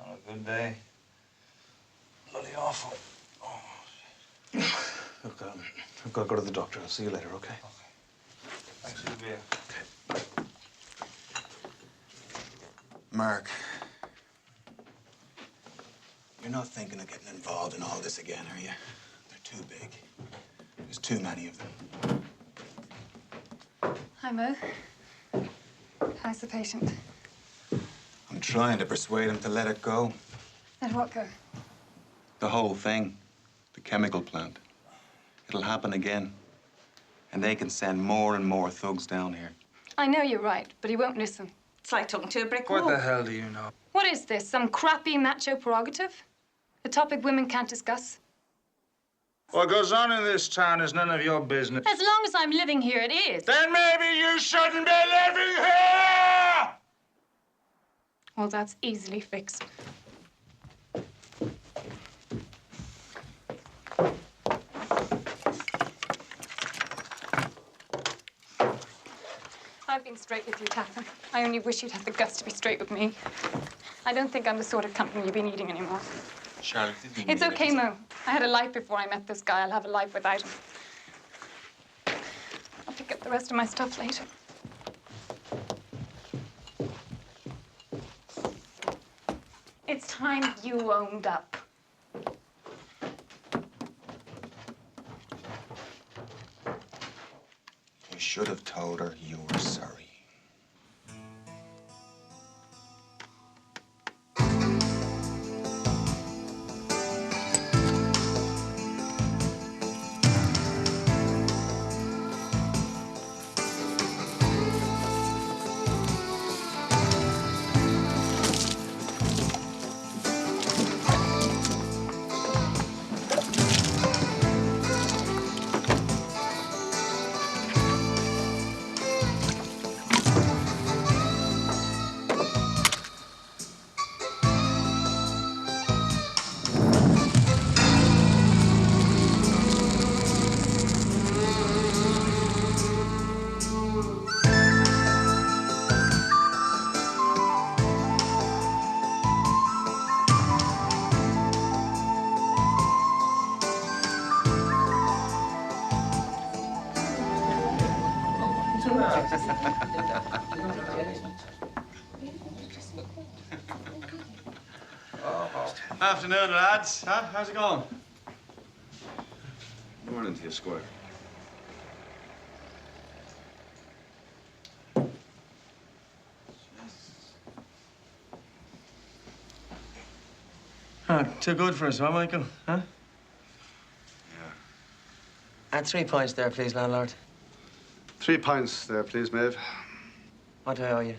Speaker 11: a good day.
Speaker 19: Bloody awful. Look, I've got to go to the doctor. I'll see you later, okay?
Speaker 11: Thanks for the beer.
Speaker 19: Mark, you're not thinking of getting involved in all this again, are you? They're too big. There's too many of them.
Speaker 12: Hi, Mo. How's the patient?
Speaker 19: I'm trying to persuade him to let it go.
Speaker 12: Let what go?
Speaker 19: The whole thing. The chemical plant. It'll happen again. And they can send more and more thugs down here.
Speaker 12: I know you're right, but he won't listen.
Speaker 13: It's like talking to a brick wall.
Speaker 2: What the hell do you know?
Speaker 12: What is this, some crappy macho prerogative? A topic women can't discuss?
Speaker 2: What goes on in this town is none of your business.
Speaker 12: As long as I'm living here, it is.
Speaker 16: Then maybe you shouldn't be living here!
Speaker 12: Well, that's easily fixed. I've been straight with you, Taffin. I only wish you'd had the guts to be straight with me. I don't think I'm the sort of company you've been eating anymore.
Speaker 10: Charlotte, didn't
Speaker 12: It's
Speaker 10: mean
Speaker 12: okay,
Speaker 10: it.
Speaker 12: Mo. I had a life before I met this guy. I'll have a life without him. I'll pick up the rest of my stuff later. It's time you owned up.
Speaker 19: You should have told her you were sorry.
Speaker 18: Afternoon, lads. Huh? How's it going?
Speaker 3: Morning to you, Squire.
Speaker 5: Too good for us, huh, Michael? Huh?
Speaker 3: Yeah.
Speaker 5: Add 3 pints there, please, landlord.
Speaker 18: 3 pints there, please, Maeve.
Speaker 5: What do I owe you?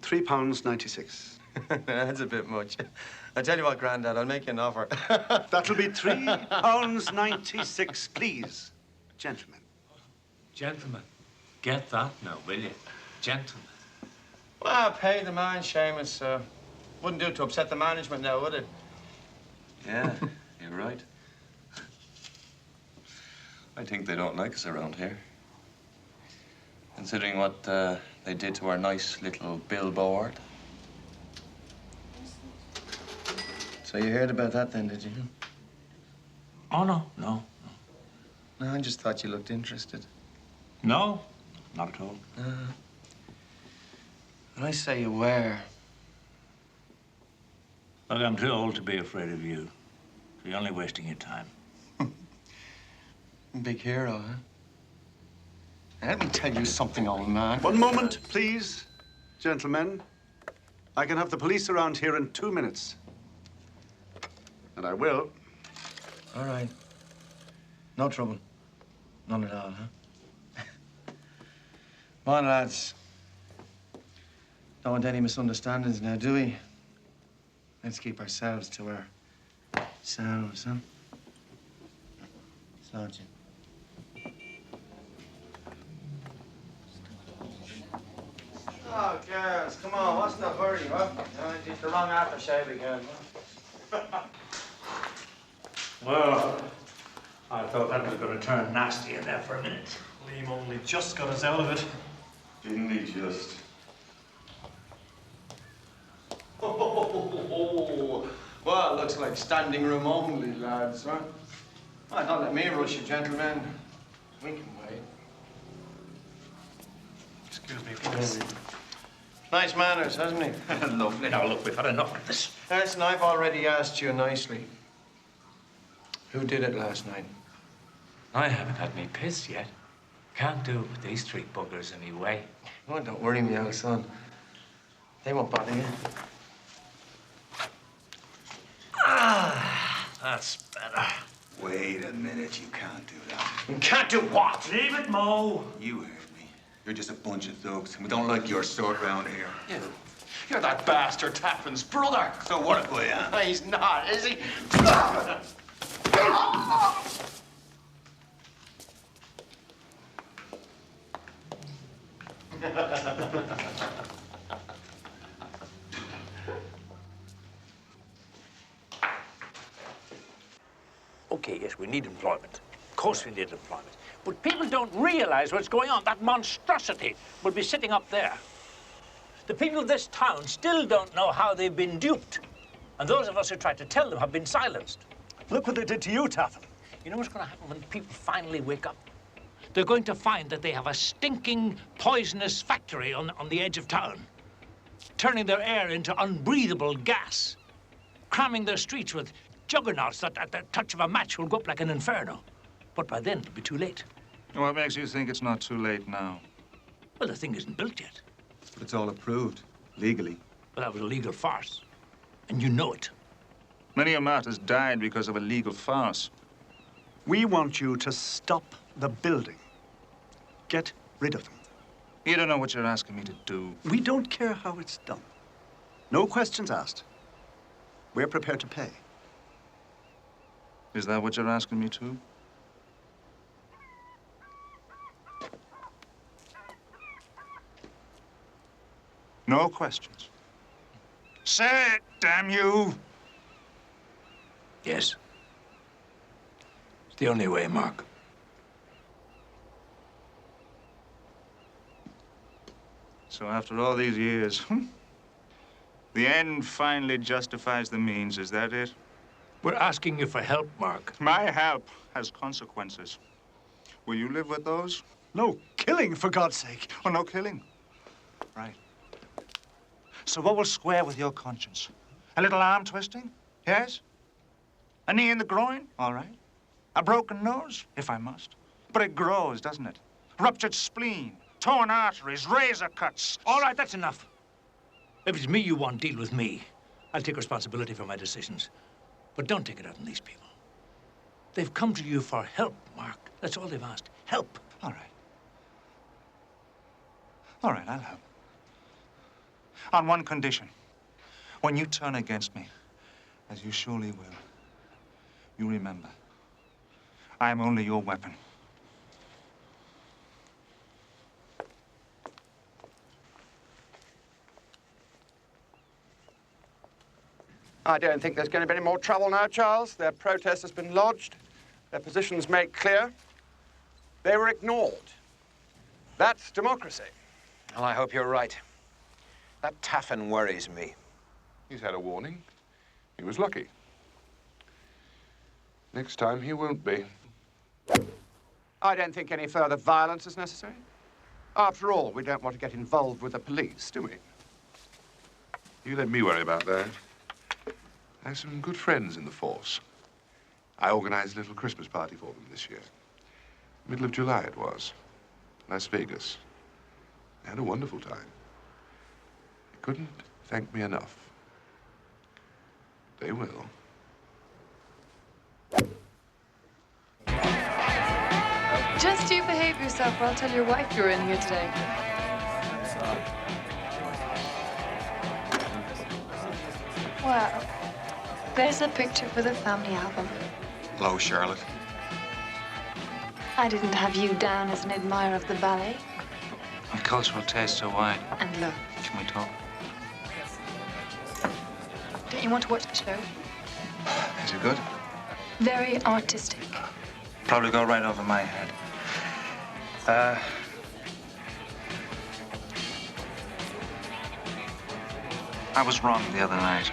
Speaker 18: £3.96.
Speaker 5: That's a bit much. I tell you what, Grandad, I'll make you an offer.
Speaker 18: That'll be £3.96, please, gentlemen.
Speaker 1: Gentlemen, get that now, will you? Gentlemen.
Speaker 5: Well, pay the man, Seamus. Wouldn't do to upset the management now, would it?
Speaker 3: Yeah, you're right. I think they don't like us around here. Considering what they did to our nice little billboard.
Speaker 5: So you heard about that then, did you?
Speaker 1: Oh, no.
Speaker 5: No, I just thought you looked interested.
Speaker 1: No, not at all.
Speaker 5: When I say you were...
Speaker 1: Look, I'm too old to be afraid of you. You're only wasting your time.
Speaker 5: Big hero, huh? Let me tell you something, old man.
Speaker 18: One moment, please, gentlemen. I can have the police around here in 2 minutes. And I will.
Speaker 5: All right. No trouble. None at all, huh? Come on, lads. Don't want any misunderstandings now, do we? Let's keep ourselves to ourselves, huh? Sergeant. Oh, girls, come on, what's the hurry, huh? It's the wrong aftershave again.
Speaker 1: Well, I thought that was going to turn nasty in there for a minute.
Speaker 4: Liam only just got us out of it.
Speaker 2: Didn't he just?
Speaker 19: Well, looks like standing room only, lads, huh? Oh, don't let me rush you, gentlemen. We can wait.
Speaker 4: Excuse me, please.
Speaker 19: Nice manners, hasn't he?
Speaker 1: Lovely. Now, look, we've had enough of this.
Speaker 19: Listen, I've already asked you nicely. Who did it last night?
Speaker 7: I haven't had me piss yet. Can't do it with these three buggers anyway.
Speaker 19: Oh, don't worry me, old son. They won't bother you.
Speaker 1: Ah, that's better.
Speaker 2: Wait a minute, you can't do that.
Speaker 19: You can't do what?
Speaker 4: Leave it, Mo.
Speaker 2: You heard me. You're just a bunch of thugs, and we don't like your sort around here.
Speaker 19: You're that bastard Taffin's brother.
Speaker 2: So what if I am?
Speaker 19: He's not, is he?
Speaker 1: Okay, yes, we need employment. Of course we need employment. But people don't realize what's going on. That monstrosity will be sitting up there. The people of this town still don't know how they've been duped. And those of us who tried to tell them have been silenced.
Speaker 4: Look what they did to you, Taffin.
Speaker 1: You know what's going to happen when people finally wake up? They're going to find that they have a stinking, poisonous factory on the edge of town, turning their air into unbreathable gas, cramming their streets with juggernauts that at the touch of a match will go up like an inferno. But by then, it'll be too late.
Speaker 2: What makes you think it's not too late now?
Speaker 1: Well, the thing isn't built yet.
Speaker 2: It's all approved, legally.
Speaker 1: Well, that was a legal farce, and you know it.
Speaker 2: Many a martyr's died because of a legal farce.
Speaker 18: We want you to stop the building. Get rid of them.
Speaker 2: You don't know what you're asking me to do.
Speaker 18: We don't care how it's done. No questions asked. We're prepared to pay.
Speaker 2: Is that what you're asking me to? No questions. Say it, damn you!
Speaker 1: Yes. It's the only way, Mark.
Speaker 2: So after all these years, the end finally justifies the means, is that it?
Speaker 1: We're asking you for help, Mark.
Speaker 2: My help has consequences. Will you live with those?
Speaker 18: No killing, for God's sake.
Speaker 2: Oh, no killing. Right. So what will square with your conscience? A little arm twisting? Yes? A knee in the groin? All right. A broken nose? If I must. But it grows, doesn't it? Ruptured spleen, torn arteries, razor cuts.
Speaker 1: All right, that's enough. If it's me you want, deal with me. I'll take responsibility for my decisions. But don't take it out on these people. They've come to you for help, Mark. That's all they've asked. Help.
Speaker 2: All right. All right, I'll help. On one condition. When you turn against me, as you surely will, you remember, I am only your weapon.
Speaker 19: I don't think there's going to be any more trouble now, Charles. Their protest has been lodged. Their positions made clear. They were ignored. That's democracy.
Speaker 15: Well, I hope you're right. That Taffin worries me.
Speaker 21: He's had a warning. He was lucky. Next time, he won't be.
Speaker 19: I don't think any further violence is necessary. After all, we don't want to get involved with the police, do we?
Speaker 21: You let me worry about that. I have some good friends in the force. I organized a little Christmas party for them this year. Middle of July it was. Las Vegas. I had a wonderful time. They couldn't thank me enough. They will.
Speaker 12: Just you behave yourself or I'll tell your wife you're in here today. Well, there's a picture for the family album.
Speaker 2: Hello, Charlotte.
Speaker 12: I didn't have you down as an admirer of the ballet.
Speaker 2: My cultural tastes are wide.
Speaker 12: And look,
Speaker 2: Can we talk?
Speaker 12: don't you want to watch the show?
Speaker 2: Is it good?
Speaker 12: Very artistic.
Speaker 2: Probably go right over my head. I was wrong the other night.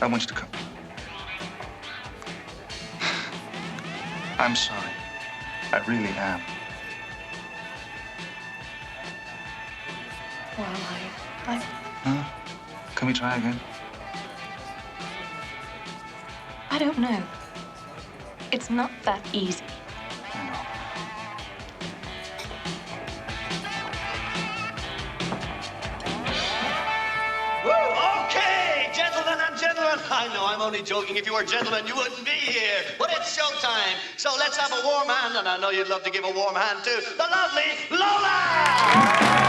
Speaker 2: I want you to come. I'm sorry. I really am.
Speaker 12: Well,
Speaker 2: Huh? Can we try again?
Speaker 12: I don't know. It's not that easy.
Speaker 8: Okay, gentlemen and gentlemen. I know I'm only joking. If you were gentlemen, you wouldn't be here. But it's showtime. So let's have a warm hand, and I know you'd love to give a warm hand to the lovely Lola!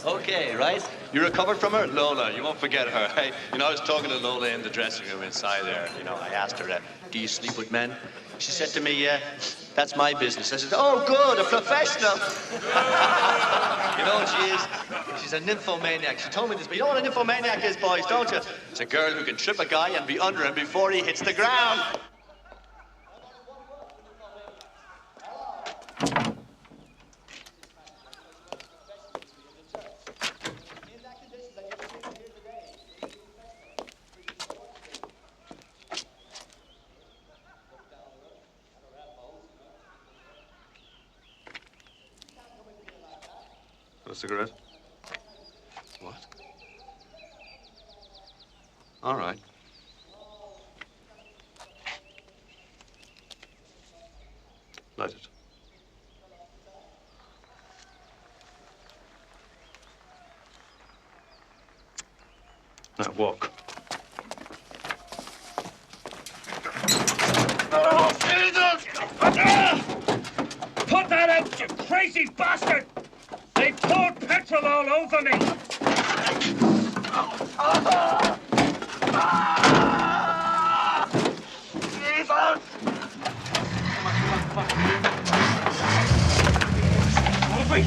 Speaker 8: Okay, right? You recovered from her? Lola, you won't forget her. Hey, you know, I was talking to Lola in the dressing room inside there. You know, I asked her, do you sleep with men? She said to me, that's my business. I said, oh, good, a professional. You know what she is? She's a nymphomaniac. She told me this, but you know what a nymphomaniac is, boys, don't you? It's a girl who can trip a guy and be under him before he hits the ground.
Speaker 18: A cigarette?
Speaker 8: What?
Speaker 18: All right. Light it. Now walk.
Speaker 16: Oh, Jesus! Put that out, you crazy bastard! They poured petrol all over me! Jesus! Move me!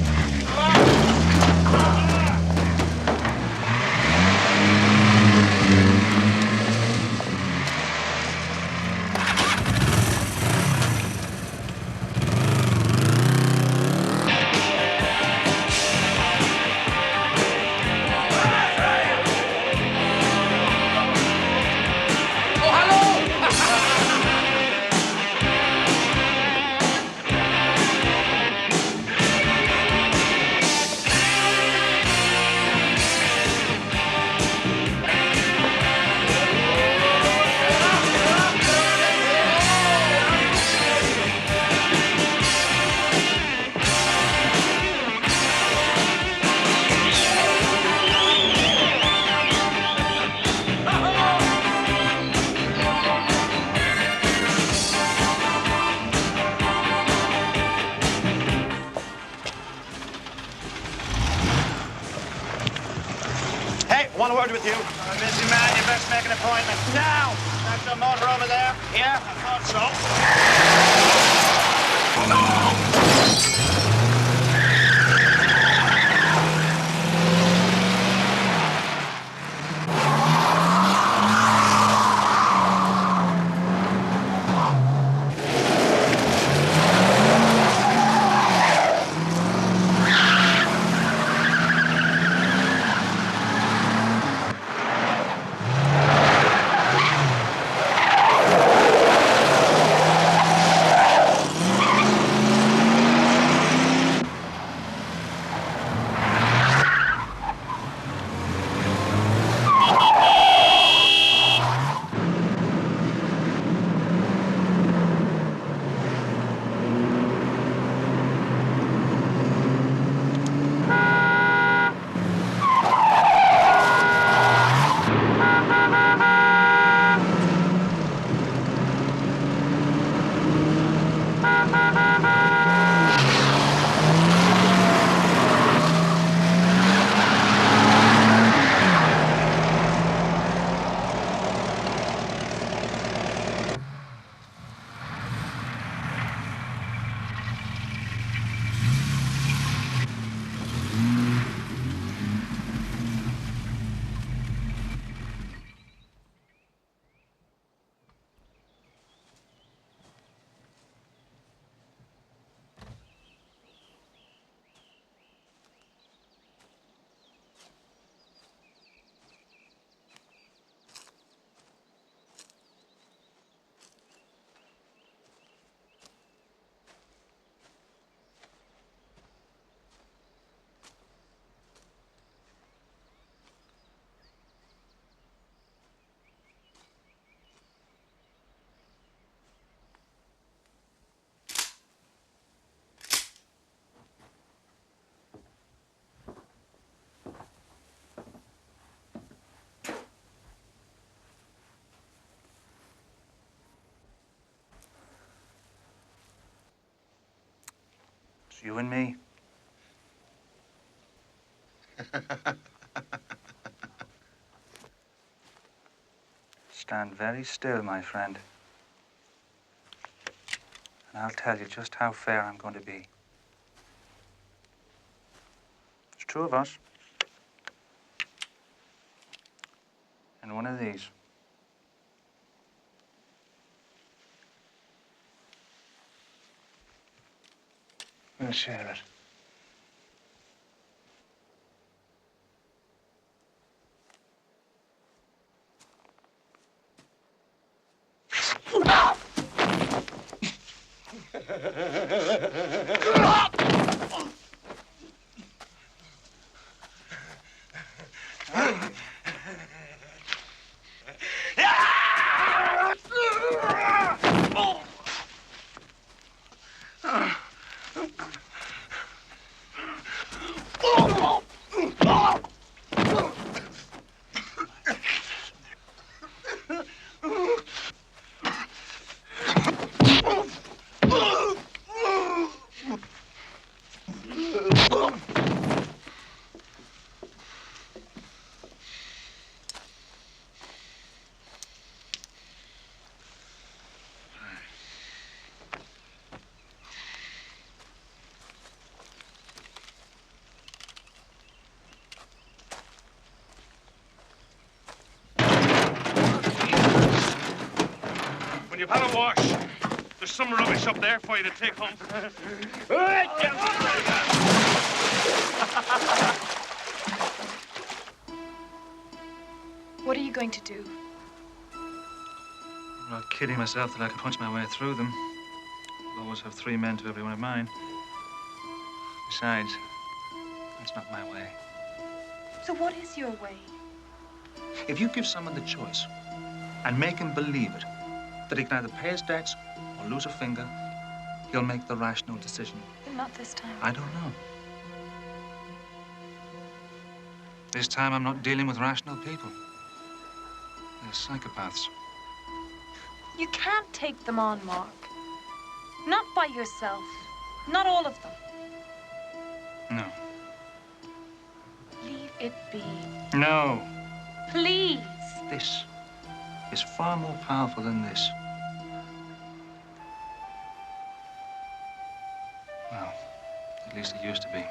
Speaker 9: word with you.
Speaker 14: I'm a busy man. You best make an appointment. Now! That's your motor over there? Yeah, I thought so.
Speaker 11: It's you and me. Stand very still, my friend. And I'll tell you just how fair I'm going to be. There's two of us. And one of these. We'll share it.
Speaker 16: When you've had a wash, there's some rubbish up there for you to take home.
Speaker 12: What are you going to do?
Speaker 11: I'm not kidding myself that I can punch my way through them. I'll always have 3 men to every one of mine. Besides, that's not my way.
Speaker 12: So what is your way?
Speaker 11: If you give someone the choice and make him believe it, that he can either pay his debts or lose a finger, he'll make the rational decision.
Speaker 12: But not this time.
Speaker 11: I don't know. This time I'm not dealing with rational people. They're psychopaths.
Speaker 17: You can't take them on, Mark. Not by yourself. Not all of them.
Speaker 11: No.
Speaker 17: Leave it be.
Speaker 11: No.
Speaker 17: Please.
Speaker 2: This is far more powerful than this. Well, at least it used to be.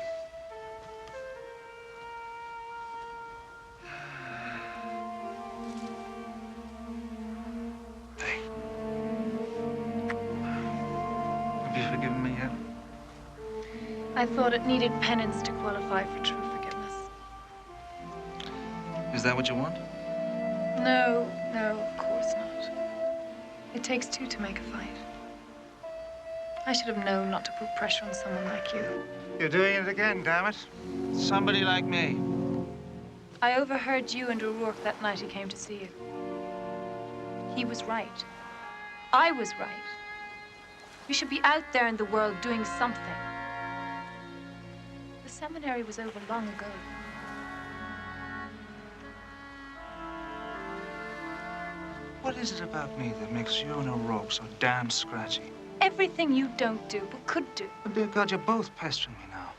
Speaker 2: Have you forgiven me yet?
Speaker 12: I thought it needed penance to qualify for true forgiveness.
Speaker 2: Is that what you want?
Speaker 12: No, of course not. It takes two to make a fight. I should have known not to put pressure on someone like you.
Speaker 2: You're doing it again, damn it. Somebody like me.
Speaker 17: I overheard you and O'Rourke that night he came to see you. He was right. I was right. You should be out there in the world doing something. The seminary was over long ago.
Speaker 2: What is it about me that makes you and O'Rourke so damn scratchy?
Speaker 17: Everything you don't do, but could do.
Speaker 2: But dear God, you're both pestering me now.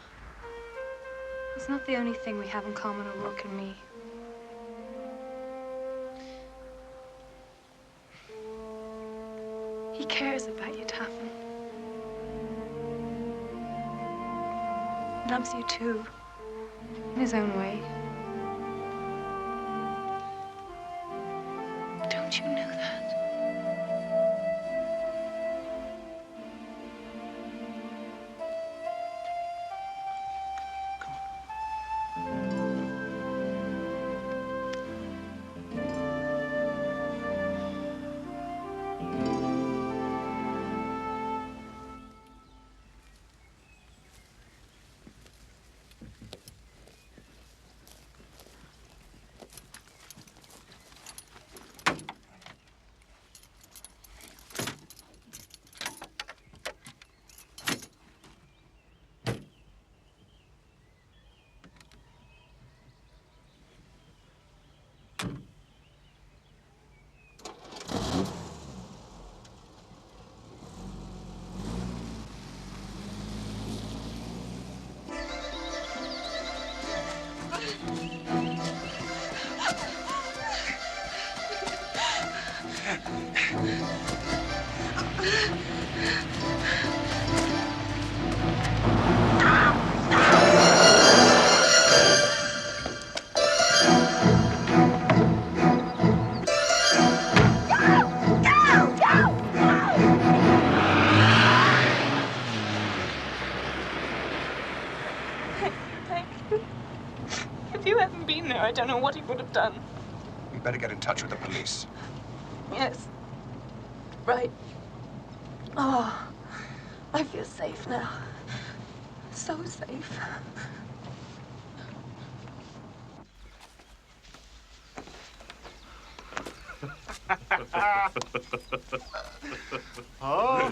Speaker 12: It's not the only thing we have in common, O'Rourke and me. He cares about you, Taffin. Loves you too, in his own way. Don't you know that?
Speaker 6: Thank you. If you hadn't been there, I don't know what he would have done.
Speaker 19: You'd better get in touch with the police.
Speaker 6: Yes. Right. Oh, I feel safe now. So safe.
Speaker 14: Oh.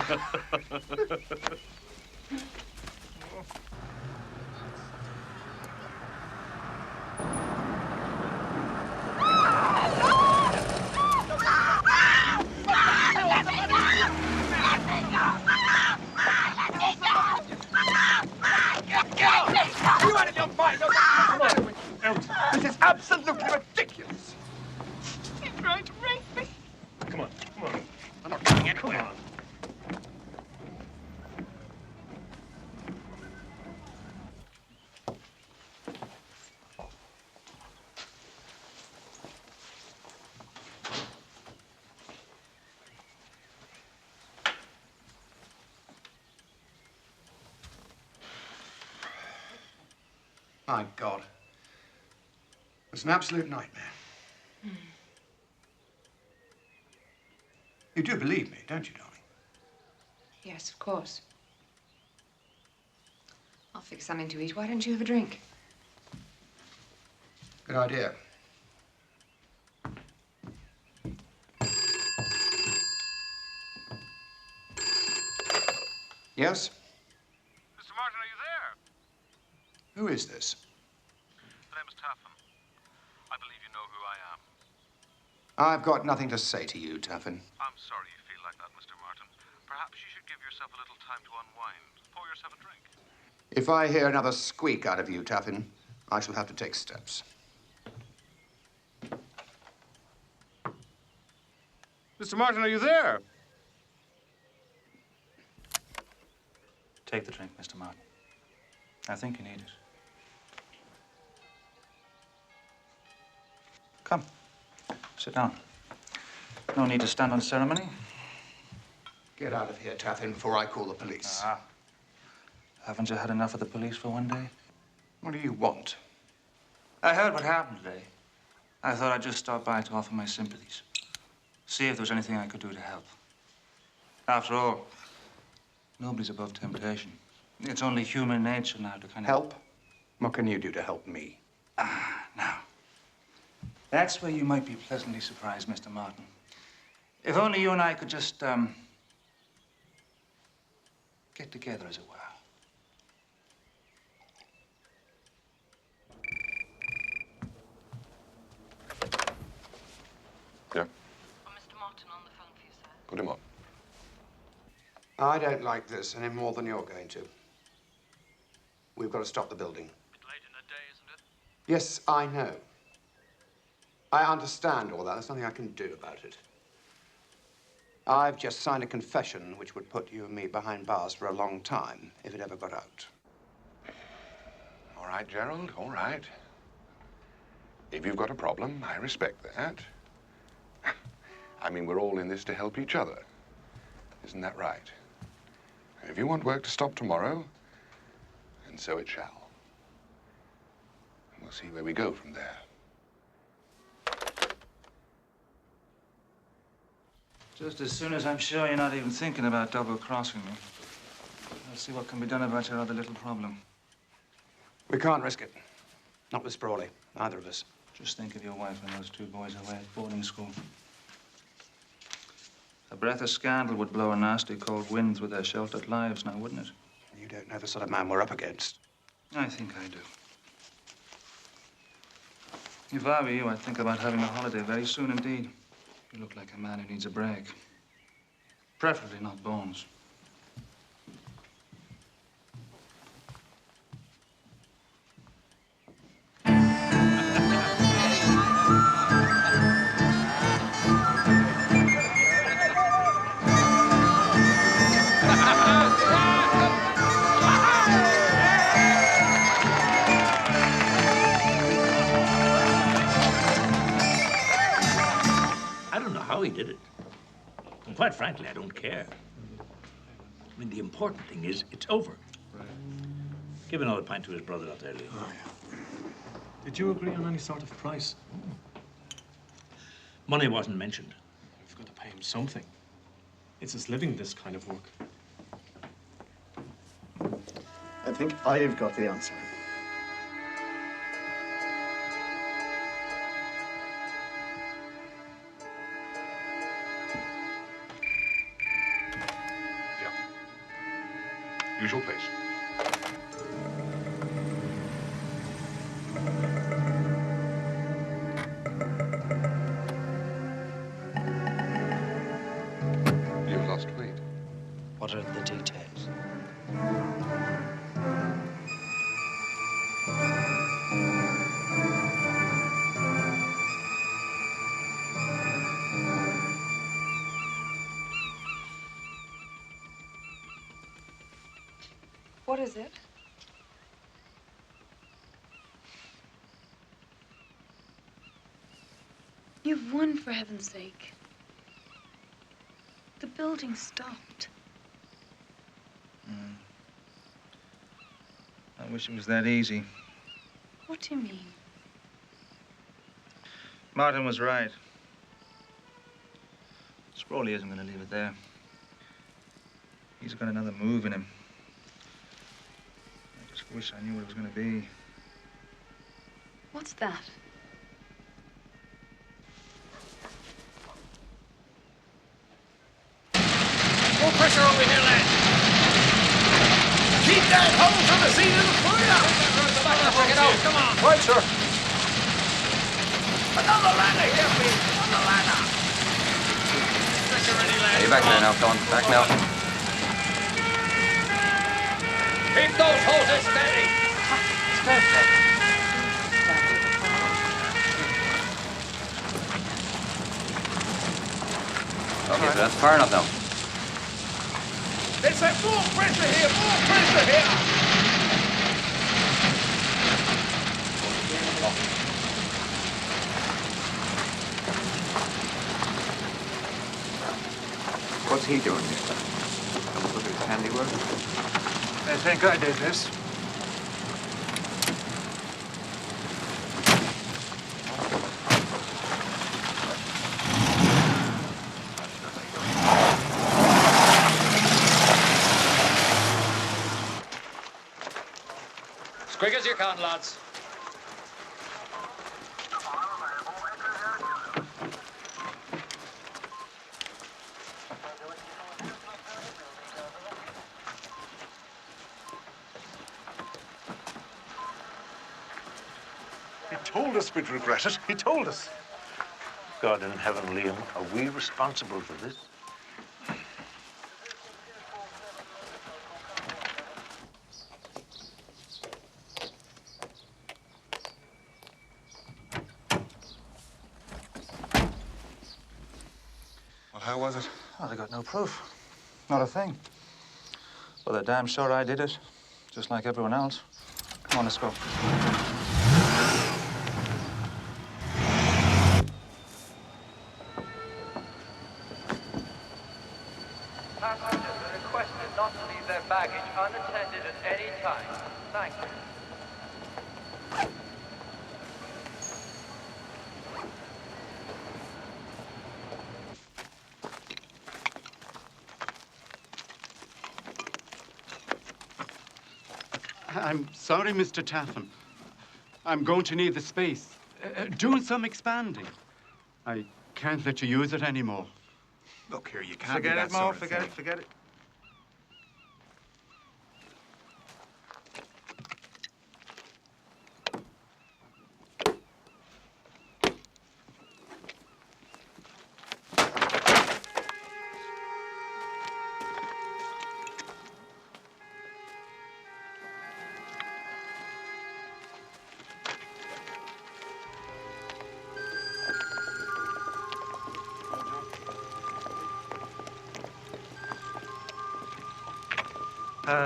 Speaker 16: You out of your mind? Come on, out. This is absolutely ridiculous.
Speaker 6: He's trying to rape me.
Speaker 16: Come on. I'm not coming in. Come on.
Speaker 19: My God. It's an absolute nightmare. You do believe me, don't you, darling?
Speaker 6: Yes, of course. I'll fix something to eat. Why don't you have a drink?
Speaker 19: Good idea. Yes?
Speaker 16: Mr. Martin, are you there?
Speaker 19: Who is this?
Speaker 16: The name is Taffin. I believe you know who I am.
Speaker 19: I've got nothing to say to you, Taffin.
Speaker 16: I'm sorry you feel like that, Mr. Martin. Perhaps you should give yourself a little time to unwind. Pour yourself a drink.
Speaker 19: If I hear another squeak out of you, Taffin, I shall have to take steps.
Speaker 16: Mr. Martin, are you there?
Speaker 11: Take the drink, Mr. Martin. I think you need it. Come. Sit down. No need to stand on ceremony.
Speaker 19: Get out of here, Taffin, before I call the police.
Speaker 11: Ah. Haven't you had enough of the police for one day?
Speaker 19: What do you want?
Speaker 11: I heard what happened today. I thought I'd just stop by to offer my sympathies. See if there was anything I could do to help. After all, nobody's above temptation. It's only human nature now to kind of...
Speaker 19: Help? What can you do to help me?
Speaker 11: Now. That's where you might be pleasantly surprised, Mr. Martin. If only you and I could just, get together, as it were.
Speaker 21: Yeah? Mr. Martin on the phone for you, sir. Put him on.
Speaker 19: I don't like this any more than you're going to. We've got to stop the building.
Speaker 16: Bit late in the day, isn't it?
Speaker 19: Yes, I know. I understand all that. There's nothing I can do about it. I've just signed a confession which would put you and me behind bars for a long time if it ever got out.
Speaker 21: All right, Gerald, all right. If you've got a problem, I respect that. I mean, we're all in this to help each other. Isn't that right? If you want work to stop tomorrow, and so it shall. And we'll see where we go from there.
Speaker 11: Just as soon as I'm sure you're not even thinking about double-crossing me, I'll see what can be done about your other little problem.
Speaker 19: We can't risk it. Not with Sprawley, either of us.
Speaker 11: Just think of your wife and those two boys away at boarding school. A breath of scandal would blow a nasty cold wind through their sheltered lives now, wouldn't it?
Speaker 19: You don't know the sort of man we're up against.
Speaker 11: I think I do. If I were you, I'd think about having a holiday very soon indeed. You look like a man who needs a break. Preferably not bones.
Speaker 1: I don't know how he did it. And quite frankly, I don't care. I mean, the important thing is it's over.
Speaker 4: Right.
Speaker 1: Give another pint to his brother out there, Leo.
Speaker 4: Oh, yeah. Did you agree on any sort of price?
Speaker 1: Money wasn't mentioned.
Speaker 4: We've got to pay him something. It's his living, this kind of work.
Speaker 18: I think I've got the answer.
Speaker 21: Usual place. You've lost weight.
Speaker 11: What are the details?
Speaker 12: What is it? You've won, for heaven's sake. The building stopped.
Speaker 11: I wish it was that easy.
Speaker 12: What do you mean?
Speaker 11: Martin was right. Sprawley isn't going to leave it there. He's got another move in him. I just wish I knew what it was going to be.
Speaker 12: What's that?
Speaker 16: More pressure over here, lad. Keep that hole from the scene of the fire. Check it out. Come on.
Speaker 18: Right, sir.
Speaker 16: Another ladder here, please. Another ladder. Stretcher ready, lad.
Speaker 3: Hey, back there now, Don. Back now.
Speaker 16: Keep those hoses steady.
Speaker 15: Okay, so that's far enough now.
Speaker 16: They say more pressure here, more pressure here.
Speaker 15: What's he doing this time? Some sort of handiwork?
Speaker 11: They think I did this.
Speaker 7: As quick as you can, lads.
Speaker 18: He told us we'd regret it. He told us.
Speaker 1: God in heaven, Liam, are we responsible for this?
Speaker 2: Well, how was it? Oh, they got no proof. Not a thing. Well, they're damn sure I did it, just like everyone else. Come on, let's go.
Speaker 20: Passengers are requested not to leave their baggage unattended at any time. Thank you.
Speaker 18: I'm sorry, Mr. Taffin. I'm going to need the space. Do some expanding. I can't let you use it anymore.
Speaker 19: Look here, you can't
Speaker 2: Forget
Speaker 19: do
Speaker 2: it,
Speaker 19: that
Speaker 2: Mo.
Speaker 19: sort of
Speaker 2: Forget
Speaker 19: thing.
Speaker 2: it, forget it.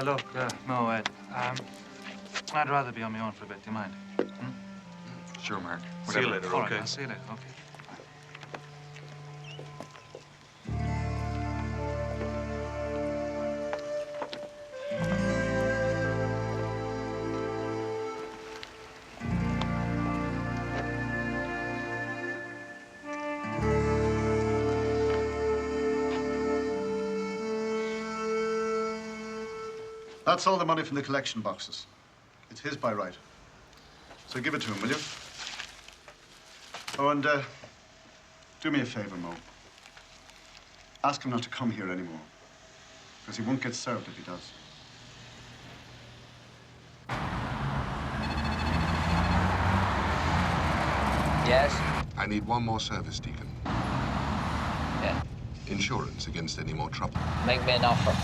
Speaker 2: Look, Mo, Ed, I'd rather be on my own for a bit. Do you mind?
Speaker 19: Sure, Mark.
Speaker 2: See you
Speaker 19: Whatever.
Speaker 2: later,
Speaker 19: All
Speaker 2: okay?
Speaker 19: right.
Speaker 2: I'll see you later, okay.
Speaker 18: That's all the money from the collection boxes. It's his by right. So give it to him, will you? Oh, and do me a favor, Mo. Ask him not to come here anymore. Because he won't get served if he does.
Speaker 15: Yes?
Speaker 21: I need one more service, Deacon.
Speaker 15: Yeah.
Speaker 21: Insurance against any more trouble.
Speaker 15: Make me an offer.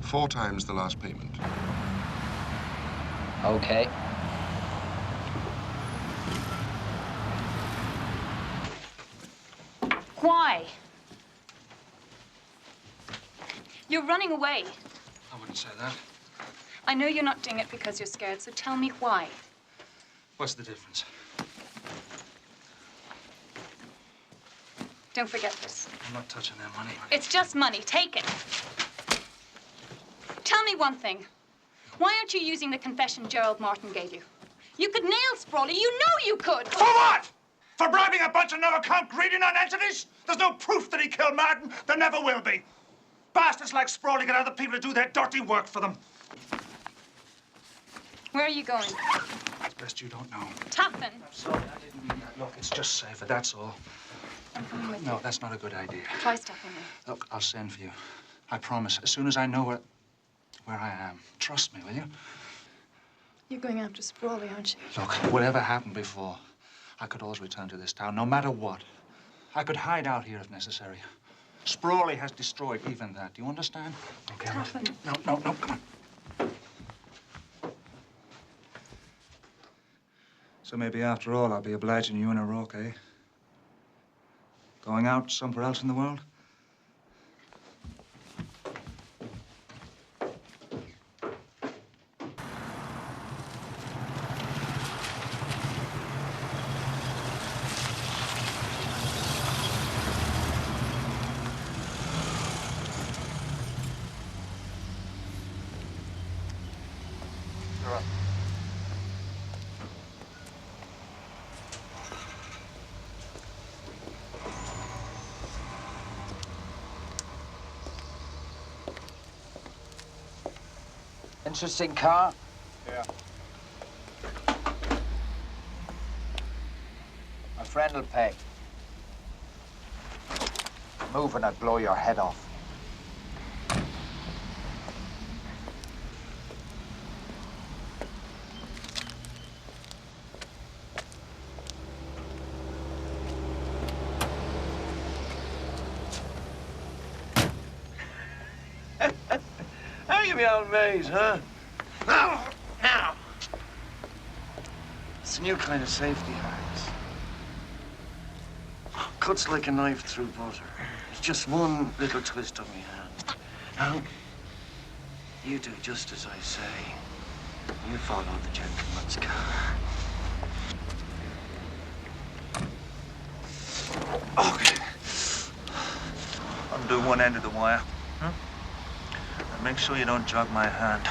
Speaker 21: 4 times the last payment.
Speaker 15: Okay.
Speaker 17: Why? You're running away.
Speaker 2: I wouldn't say that.
Speaker 17: I know you're not doing it because you're scared, so tell me why.
Speaker 2: What's the difference?
Speaker 17: Don't forget this.
Speaker 2: I'm not touching that money.
Speaker 17: It's just money. Take it. Tell me one thing. Why aren't you using the confession Gerald Martin gave you? You could nail Sprawley. You know you could.
Speaker 2: For what? For bribing a bunch of no-account greedy non-entities? There's no proof that he killed Martin. There never will be. Bastards like Sprawley get other people to do their dirty work for them.
Speaker 17: Where are you going?
Speaker 2: It's best you don't know.
Speaker 17: Taffin.
Speaker 2: I'm sorry, I didn't mean that. Look, it's just safer, that's all.
Speaker 17: I'm coming with you.
Speaker 2: No, that's not a good idea.
Speaker 17: Try stopping me.
Speaker 2: Look, I'll send for you. I promise. As soon as I know where I am. Trust me, will you?
Speaker 12: You're going after Sprawley, aren't you?
Speaker 2: Look, whatever happened before, I could always return to this town, no matter what. I could hide out here if necessary. Sprawley has destroyed even that. Do you understand? Okay. No, come on. So maybe after all, I'll be obliging you and O'Rourke, eh? Going out somewhere else in the world?
Speaker 14: Interesting car.
Speaker 5: Yeah.
Speaker 14: My friend will pay. Move and I'll blow your head off.
Speaker 9: How you me old maze, huh? Now! Now!
Speaker 14: It's a new kind of safety harness. Cuts like a knife through butter. It's just one little twist of my hand. Now, you do just as I say. You follow the gentleman's car. Okay. Undo one end of the wire. And make sure you don't jog my hand.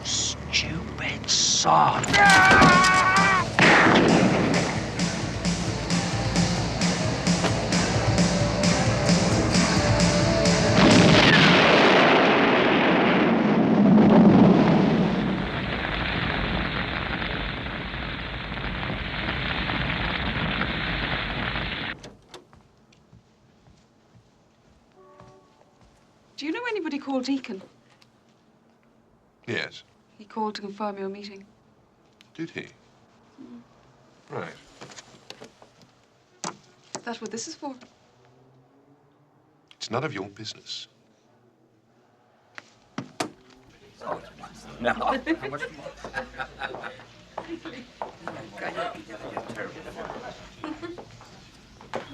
Speaker 14: Stupid sod.
Speaker 13: Do you know anybody called Deacon?
Speaker 21: Yes.
Speaker 13: He called to confirm your meeting.
Speaker 21: Did he? Right.
Speaker 13: Is that what this is for?
Speaker 21: It's none of your business.
Speaker 15: No.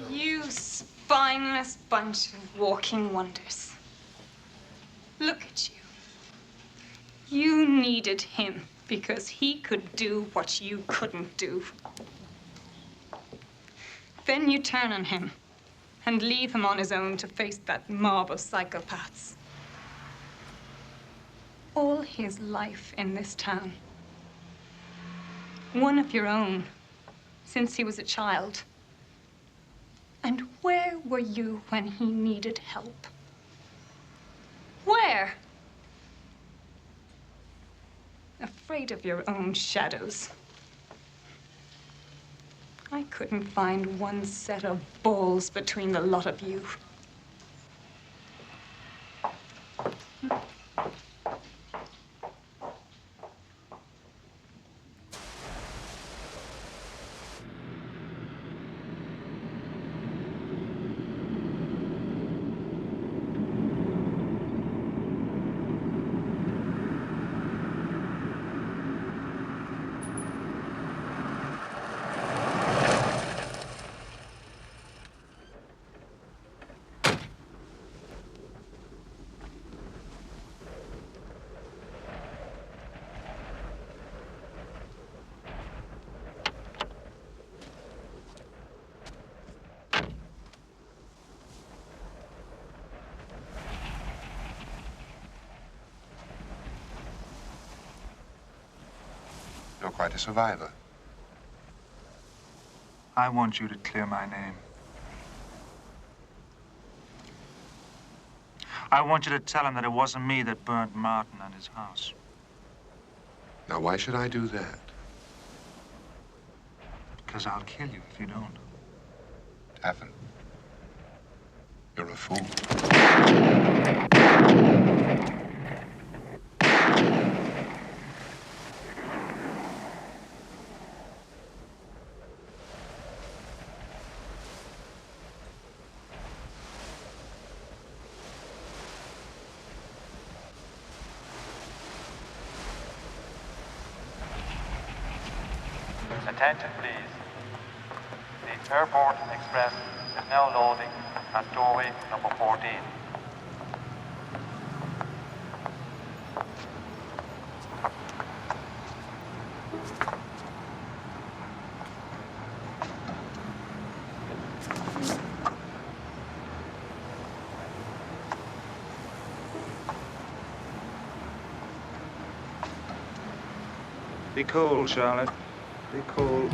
Speaker 17: You spineless bunch of walking wonders. Look at you. You needed him because he could do what you couldn't do. Then you turn on him and leave him on his own to face that mob of psychopaths. All his life in this town. One of your own, since he was a child. And where were you when he needed help? Where? Afraid of your own shadows. I couldn't find one set of balls between the lot of you.
Speaker 21: You're quite a survivor.
Speaker 11: I want you to clear my name. I want you to tell him that it wasn't me that burned Martin and his house.
Speaker 21: Now, why should I do that?
Speaker 2: Because I'll kill you if you don't.
Speaker 21: Taffin, you're a fool.
Speaker 20: Attention, please. The Airport Express is now loading at doorway number 14.
Speaker 2: Be cool, Charlotte. Be cool.